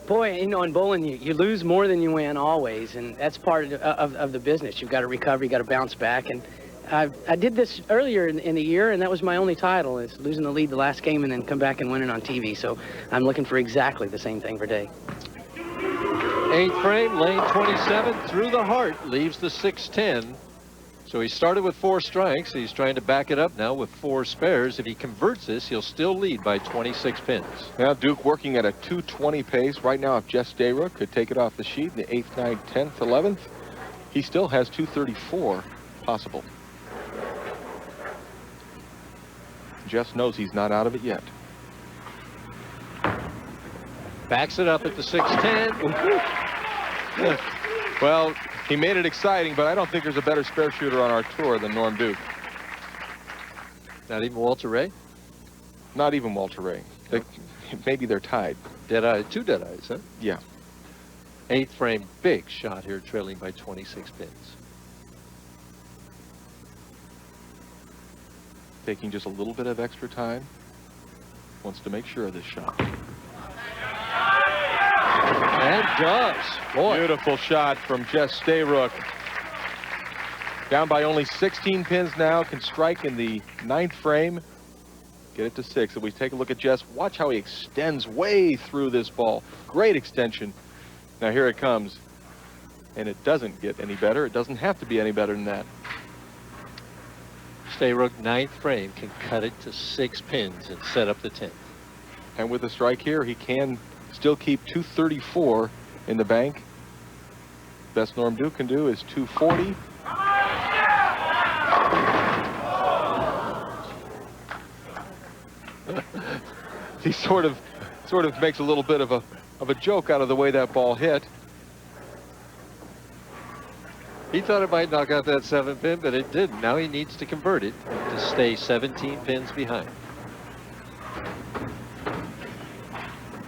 Boy, you know, in bowling, you lose more than you win always, and that's part of the business. You've got to recover, you've got to bounce back, and I did this earlier in the year, and that was my only title, is losing the lead the last game and then come back and win it on TV. So I'm looking for exactly the same thing for Day. 8th frame, lane 27, through the heart, leaves the 6-10. So he started with 4 strikes. He's trying to back it up now with 4 spares. If he converts this, he'll still lead by 26 pins. Now Duke working at a 2:20 pace. Right now, if Jess Stayrook could take it off the sheet in the 8th, 9th, 10th, 11th, He still has 234 possible. Jess knows he's not out of it yet. Backs it up at the 6-10. Well, he made it exciting, but I don't think there's a better spare shooter on our tour than Norm Duke. Not even Walter Ray? Not even Walter Ray. Maybe they're tied. Dead-eye, 2 dead-eyes, huh? Yeah. 8th frame, big shot here, trailing by 26 pins. Taking just a little bit of extra time. Wants to make sure of this shot. And does. Boy. Beautiful shot from Jess Stayrook. Down by only 16 pins now. Can strike in the 9th frame. Get it to 6. If we take a look at Jess, watch how he extends way through this ball. Great extension. Now here it comes. And it doesn't get any better. It doesn't have to be any better than that. Stayrook, 9th frame, can cut it to 6 pins and set up the 10th. And with the strike here, he can still keep 234 in the bank. Best Norm Duke can do is 240. He sort of makes a little bit of a joke out of the way that ball hit. He thought it might knock out that 7th pin, but it didn't. Now he needs to convert it to stay 17 pins behind.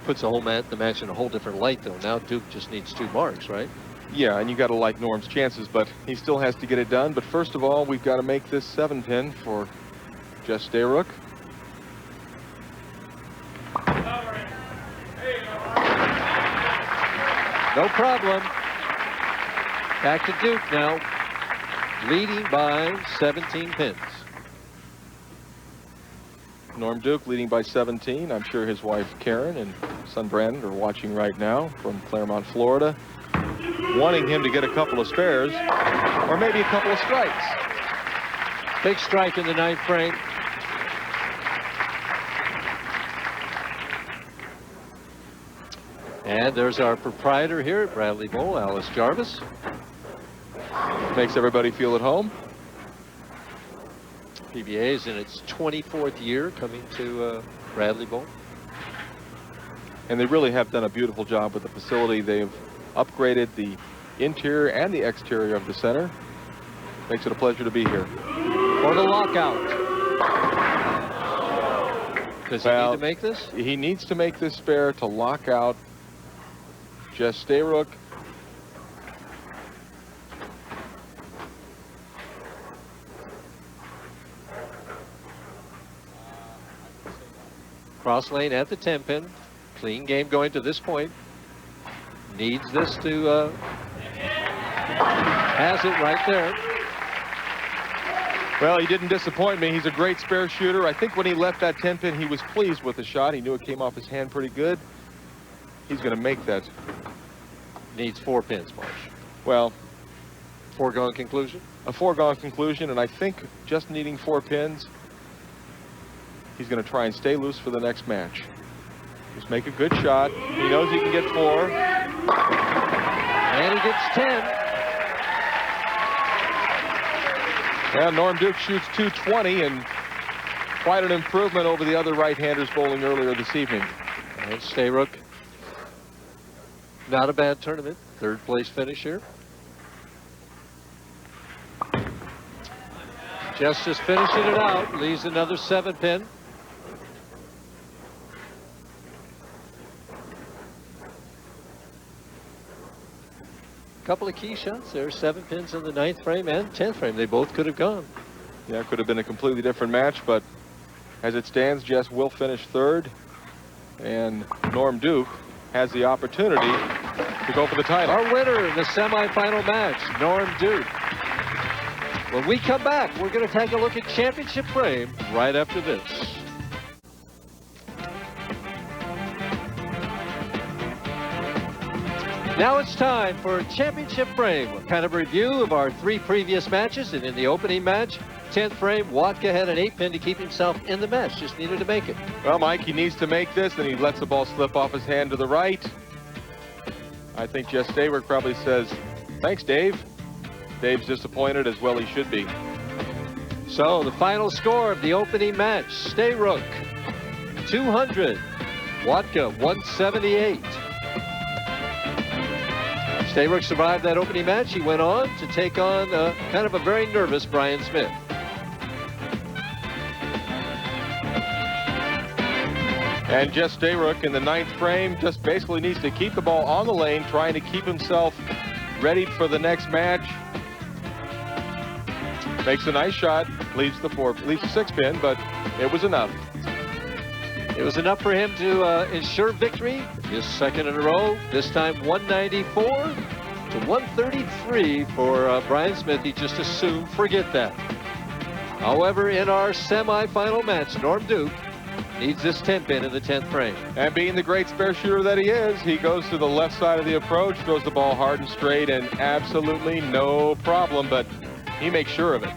Puts the whole the match in a whole different light, though. Now Duke just needs 2 marks, right? Yeah, and you got to like Norm's chances, but he still has to get it done. But first of all, we've got to make this 7 pin for Jess Stayrook. No problem. Back to Duke now, leading by 17 pins. Norm Duke leading by 17. I'm sure his wife Karen and son Brandon are watching right now from Claremont, Florida, wanting him to get a couple of spares or maybe a couple of strikes. Big strike in the 9th frame. And there's our proprietor here at Bradley Bowl, Alice Jarvis. Makes everybody feel at home. PBA is in its 24th year coming to Bradley Bowl. And they really have done a beautiful job with the facility. They've upgraded the interior and the exterior of the center. Makes it a pleasure to be here. For the lockout. Does he need to make this? He needs to make this spare to lock out Jess Stayrook. Cross lane at the 10 pin. Clean game going to this point. Needs this to has it right there. Well, he didn't disappoint me. He's a great spare shooter. I think when he left that 10 pin, he was pleased with the shot. He knew it came off his hand pretty good. He's going to make that. Needs 4 pins, Marsh. Well, foregone conclusion? A foregone conclusion, and I think just needing 4 pins, he's going to try and stay loose for the next match. Just make a good shot. He knows he can get 4. And he gets 10. Yeah, Norm Duke shoots 220, and quite an improvement over the other right-handers bowling earlier this evening. And Stayrook, not a bad tournament. 3rd place finish here. Jess just finishing it out. Leaves another 7 pin. Couple of key shots there. 7 pins in the 9th frame and 10th frame. They both could have gone. Yeah, it could have been a completely different match, but as it stands, Jess will finish 3rd, and Norm Duke has the opportunity to go for the title. Our winner in the semifinal match, Norm Duke. When we come back, we're going to take a look at championship frame right after this. Now it's time for championship frame. A kind of review of our 3 previous matches. And in the opening match, 10th frame, Wodka had an 8 pin to keep himself in the match. Just needed to make it. Well, Mike, he needs to make this, and he lets the ball slip off his hand to the right. I think Jess Stayrook probably says, thanks, Dave. Dave's disappointed, as well he should be. So the final score of the opening match, Stayrook 200, Wodka 178. Stayrook survived that opening match. He went on to take on kind of a very nervous Bryon Smith. And Jess Stayrook in the 9th frame just basically needs to keep the ball on the lane, trying to keep himself ready for the next match. Makes a nice shot, leaves the 6-pin, but it was enough. It was enough for him to ensure victory, his second in a row, this time 194 to 133 for Bryon Smith. He just assumed, forget that. However, in our semifinal match, Norm Duke needs this 10-pin in the 10th frame. And being the great spare shooter that he is, he goes to the left side of the approach, throws the ball hard and straight, and absolutely no problem, but he makes sure of it.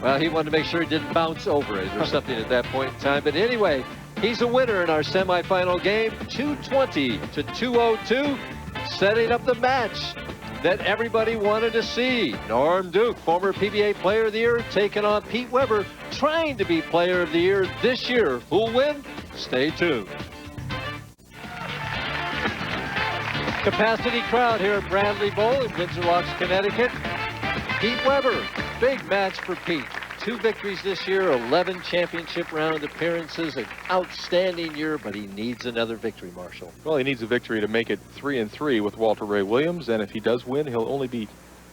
Well, he wanted to make sure he didn't bounce over it or something at that point in time. But anyway, he's a winner in our semifinal game, 220 to 202, setting up the match that everybody wanted to see. Norm Duke, former PBA Player of the Year, taking on Pete Weber, trying to be Player of the Year this year. Who'll win? Stay tuned. Capacity crowd here at Bradley Bowl in Windsor Locks, Connecticut. Pete Weber, big match for Pete. 2 victories this year, 11 championship round appearances, an outstanding year, but he needs another victory, Marshall. Well, he needs a victory to make it 3-3 with Walter Ray Williams, and if he does win, he'll only be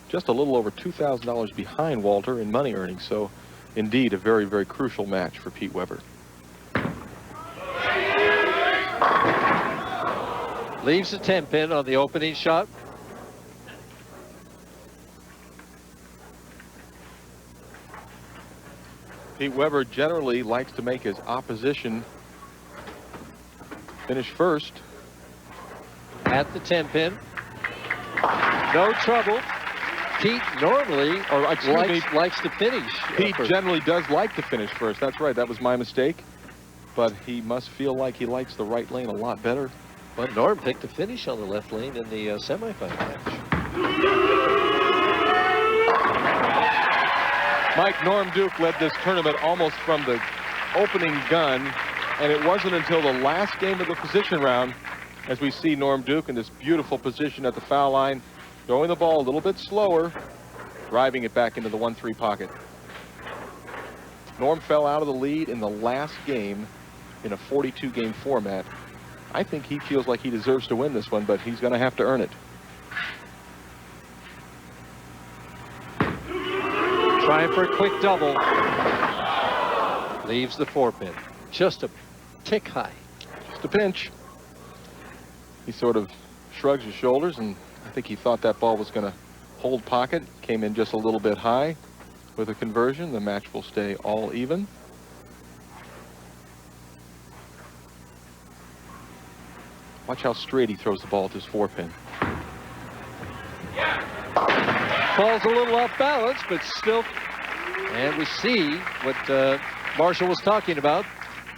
just a little over $2,000 behind Walter in money earnings. So, indeed, a very, very crucial match for Pete Weber. Leaves a 10-pin on the opening shot. Pete Weber generally likes to make his opposition finish first. At the 10-pin. No trouble. Pete normally likes to finish. Pete generally does like to finish first. That's right. That was my mistake. But he must feel like he likes the right lane a lot better. But Norm picked a finish on the left lane in the semifinal match. Mike, Norm Duke led this tournament almost from the opening gun, and it wasn't until the last game of the position round as we see Norm Duke in this beautiful position at the foul line, throwing the ball a little bit slower, driving it back into the 1-3 pocket. Norm fell out of the lead in the last game in a 42-game format. I think he feels like he deserves to win this one, but he's going to have to earn it. Trying for a quick double. Leaves the 4-pin. Just a tick high. Just a pinch. He sort of shrugs his shoulders, and I think he thought that ball was going to hold pocket. Came in just a little bit high with a conversion. The match will stay all even. Watch how straight he throws the ball at this 4-pin. Falls a little off balance, but still. And we see what Marshall was talking about.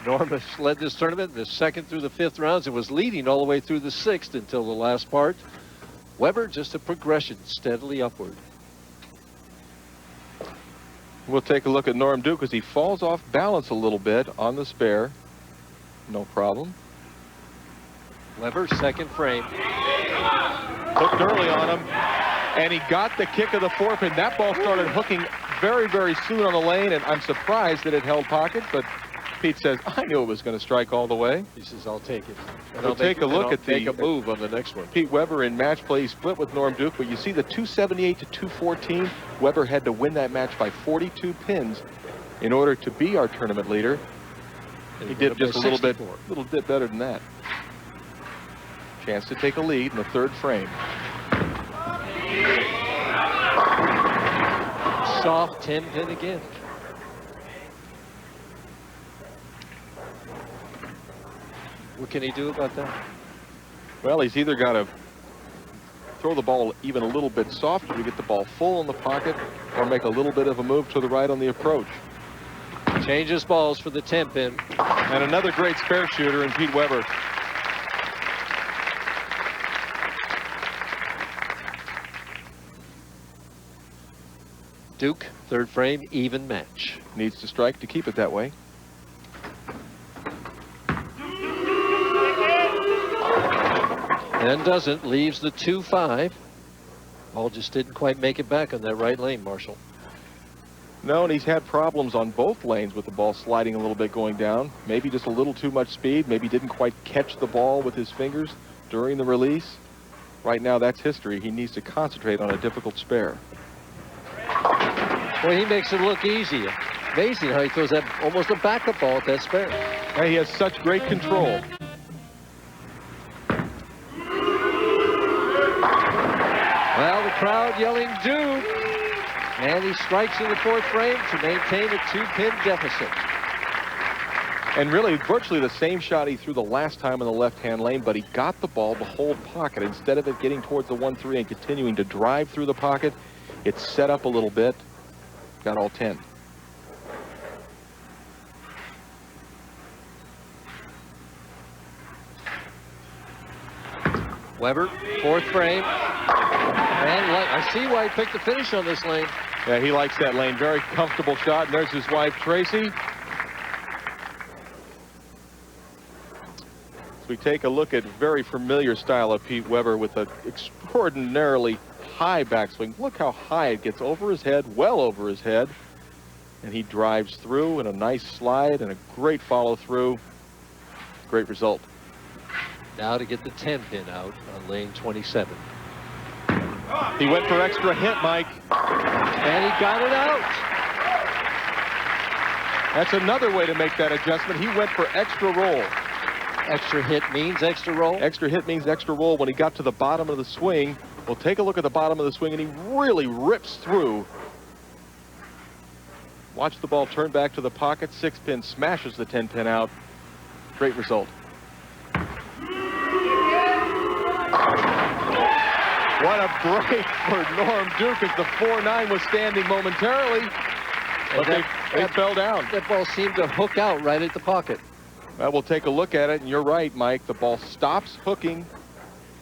Norm has led this tournament the 2nd through the 5th rounds and was leading all the way through the 6th until the last part. Weber just a progression steadily upward. We'll take a look at Norm Duke as he falls off balance a little bit on the spare. No problem. Weber, 2nd frame. Hooked early on him, and he got the kick of the 4-pin. That ball started hooking very, very soon on the lane, and I'm surprised that it held pocket, but Pete says, I knew it was going to strike all the way. He says, I'll take it. And we'll take a look at make a move on the next one. Pete Weber in match play. He split with Norm Duke, but you see the 278 to 214. Weber had to win that match by 42 pins in order to be our tournament leader. And he did just a little bit better than that. Chance to take a lead in the 3rd frame. Soft 10-pin again. What can he do about that? Well, he's either got to throw the ball even a little bit softer to get the ball full in the pocket, or make a little bit of a move to the right on the approach. Changes balls for the 10-pin. And another great spare shooter in Pete Weber. Duke, third frame, even match. Needs to strike to keep it that way. And doesn't, leaves the 2-5. Ball just didn't quite make it back on that right lane, Marshall. No, and he's had problems on both lanes with the ball sliding a little bit going down. Maybe just a little too much speed. Maybe didn't quite catch the ball with his fingers during the release. Right now, that's history. He needs to concentrate on a difficult spare. Well, he makes it look easy. Amazing how he throws that almost a backup ball at that spare. And he has such great control. Well, the crowd yelling Duke. And he strikes in the fourth frame to maintain a 2-pin deficit. And really, virtually the same shot he threw the last time in the left-hand lane, but he got the ball to hold pocket. Instead of it getting towards the 1-3 and continuing to drive through the pocket, it set up a little bit, got all 10. Weber, fourth frame. And I see why he picked the finish on this lane. Yeah, he likes that lane. Very comfortable shot. And there's his wife, Tracy. So we take a look at very familiar style of Pete Weber with an extraordinarily high backswing. Look how high it gets over his head, well over his head. And he drives through in a nice slide and a great follow through. Great result. Now to get the 10-pin out on lane 27. He went for extra hit, Mike. And he got it out. That's another way to make that adjustment. He went for extra roll. Extra hit means extra roll? Extra hit means extra roll. When he got to the bottom of the swing, we'll take a look at the bottom of the swing, and he really rips through. Watch the ball turn back to the pocket. 6-pin smashes the 10-pin out. Great result. What a break for Norm Duke as the 4-9 was standing momentarily. But they fell down. That ball seemed to hook out right at the pocket. Well, we'll take a look at it, and you're right, Mike. The ball stops hooking.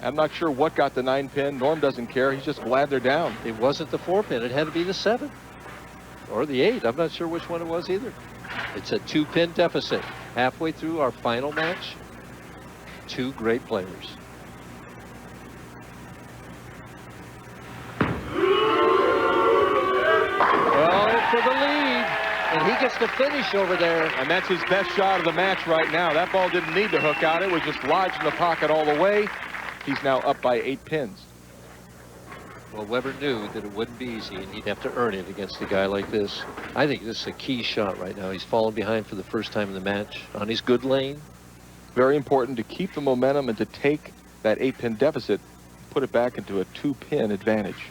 I'm not sure what got the 9-pin. Norm doesn't care. He's just glad they're down. It wasn't the 4-pin. It had to be the 7 or the 8. I'm not sure which one it was either. It's a 2-pin deficit. Halfway through our final match, two great players. For the lead, and he gets the finish over there. And that's his best shot of the match right now. That ball didn't need to hook out. It was just lodged in the pocket all the way. He's now up by 8 pins. Well, Weber knew that it wouldn't be easy, and he'd have to earn it against a guy like this. I think this is a key shot right now. He's fallen behind for the first time in the match on his good lane. Very important to keep the momentum and to take that 8-pin deficit, put it back into a 2-pin advantage.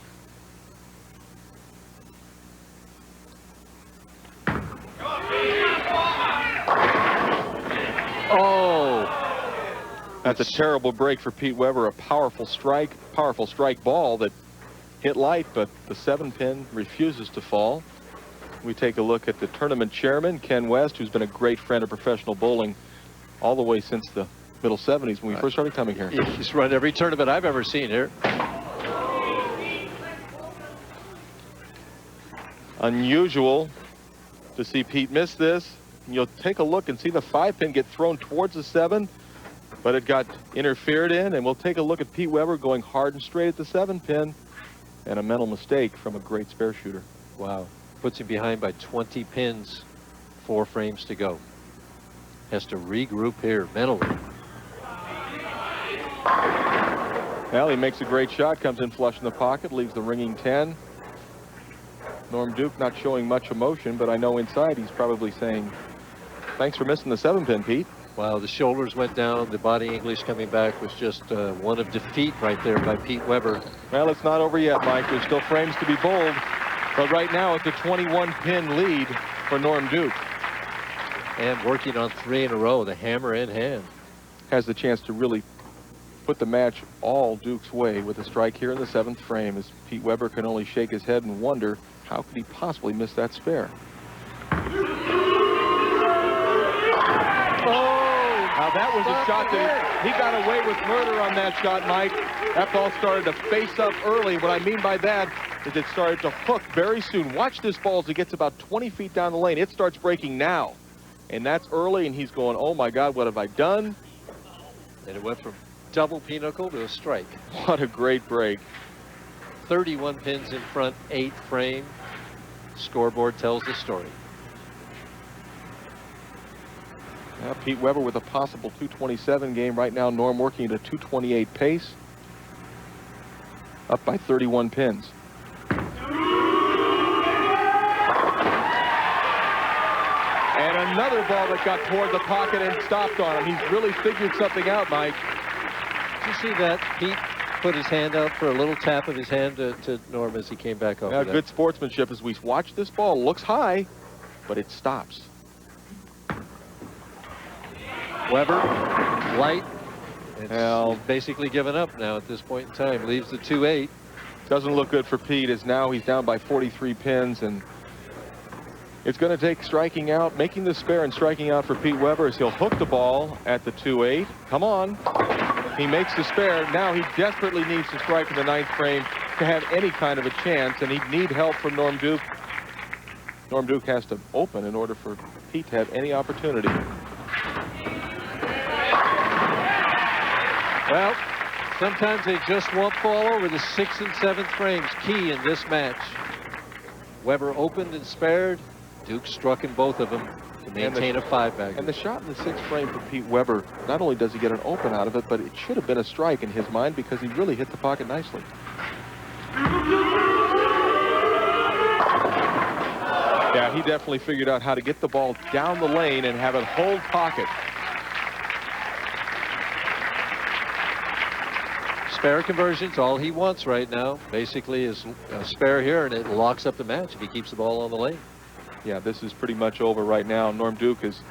Oh, that's a terrible break for Pete Weber. A powerful strike ball that hit light, but the 7-pin refuses to fall. We take a look at the tournament chairman, Ken West, who's been a great friend of professional bowling all the way since the middle 70s when we first started coming here. He's run every tournament I've ever seen here. Unusual to see Pete miss this. And you'll take a look and see the 5-pin get thrown towards the 7, but it got interfered in, and we'll take a look at Pete Weber going hard and straight at the 7-pin, and a mental mistake from a great spare shooter. Wow. Puts him behind by 20 pins, 4 frames to go. Has to regroup here mentally. Well, he makes a great shot, comes in flush in the pocket, leaves the ringing 10. Norm Duke not showing much emotion, but I know inside he's probably saying, thanks for missing the 7-pin, Pete. Wow, the shoulders went down. The body English coming back was just one of defeat right there by Pete Weber. Well, it's not over yet, Mike. There's still frames to be bowled. But right now, it's a 21-pin lead for Norm Duke. And working on 3 in a row, the hammer in hand. Has the chance to really put the match all Duke's way with a strike here in the 7th frame, as Pete Weber can only shake his head and wonder, how could he possibly miss that spare? Now that was a shot that he got away with murder on that shot, Mike. That ball started to face up early. What I mean by that, is it started to hook very soon. Watch this ball as it gets about 20 feet down the lane. It starts breaking now. And that's early, and he's going, oh, my God, what have I done? And it went from double pinochle to a strike. What a great break. 31 pins in front, 8th frame. Scoreboard tells the story. Now Pete Weber with a possible 227 game. Right now, Norm working at a 228 pace. Up by 31 pins. And another ball that got toward the pocket and stopped on him. He's really figured something out, Mike. Did you see that? Pete put his hand out for a little tap of his hand to Norm as he came back off. Now, of that. good sportsmanship as we watch this ball. Looks high, but it stops. Weber, light. Well, He's basically given up now at this point in time. Leaves the 2-8. Doesn't look good for Pete, as now he's down by 43 pins, and it's going to take striking out, making the spare and striking out for Pete Weber as he'll hook the ball at the 2-8. Come on. He makes the spare. Now he desperately needs to strike in the 9th frame to have any kind of a chance, and he'd need help from Norm Duke. Norm Duke has to open in order for Pete to have any opportunity. Well, sometimes they just won't fall over. The 6th and 7th frames key in this match. Weber opened and spared. Duke struck in both of them to maintain a 5-bagger. And the shot in the 6th frame for Pete Weber, not only does he get an open out of it, but it should have been a strike in his mind because he really hit the pocket nicely. Yeah, he definitely figured out how to get the ball down the lane and have it hold pocket. Spare conversions, all he wants right now, basically, is a spare here, and it locks up the match if he keeps the ball on the lane. Yeah, this is pretty much over right now. Norm Duke has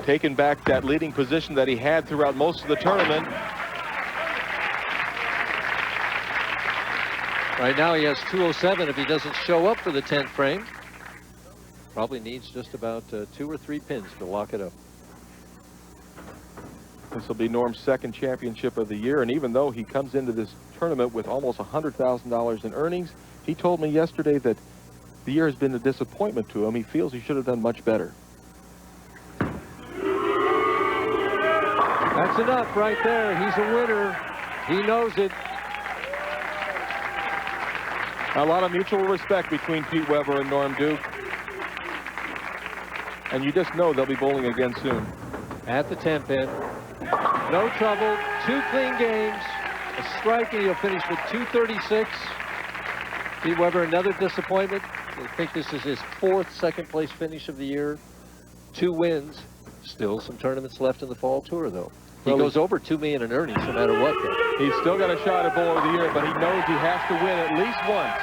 taken back that leading position that he had throughout most of the tournament. Right now he has 207 if he doesn't show up for the 10th frame. Probably needs just about 2 or 3 pins to lock it up. This will be Norm's 2nd championship of the year, and even though he comes into this tournament with almost $100,000 in earnings, he told me yesterday that the year has been a disappointment to him. He feels he should have done much better. That's enough right there. He's a winner. He knows it. A lot of mutual respect between Pete Weber and Norm Duke. And you just know they'll be bowling again soon. At the 10 pin. No trouble. 2 clean games. A strike, and he'll finish with 236. Pete Weber, another disappointment. I think this is his 4th second-place finish of the year. 2 wins. Still some tournaments left in the fall tour, though. He goes over $2 million in earnings no matter what, though. He's still got a shot at Bowler of the Year, but he knows he has to win at least once.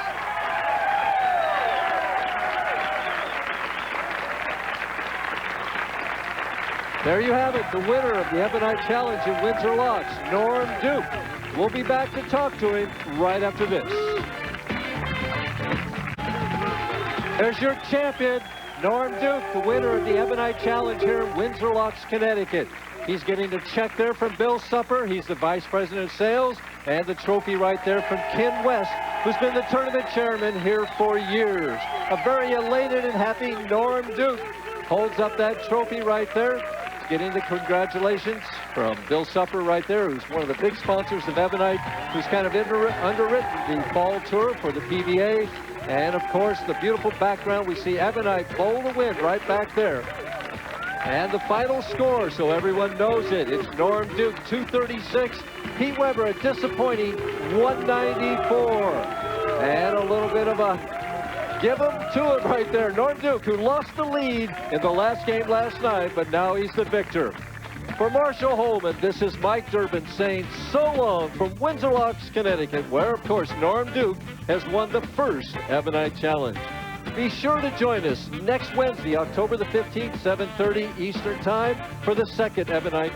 There you have it, the winner of the Ebonite Challenge in Windsor Locks, Norm Duke. We'll be back to talk to him right after this. There's your champion, Norm Duke, the winner of the Ebonite Challenge here in Windsor Locks, Connecticut. He's getting the check there from Bill Supper. He's the Vice President of Sales, and the trophy right there from Ken West, who's been the tournament chairman here for years. A very elated and happy Norm Duke holds up that trophy right there. Getting the congratulations from Bill Supper right there, who's one of the big sponsors of Ebonite, who's kind of underwritten the fall tour for the PBA. And, of course, the beautiful background, we see Ebonite bowl the win right back there. And the final score, so everyone knows it, it's Norm Duke, 236. Pete Weber, a disappointing 194. And a little bit of a give him to it right there. Norm Duke, who lost the lead in the last game last night, but now he's the victor. For Marshall Holman, this is Mike Durbin saying so long from Windsor Locks, Connecticut, where, of course, Norm Duke has won the first Ebonite Challenge. Be sure to join us next Wednesday, October the 15th, 7:30 Eastern Time, for the second Ebonite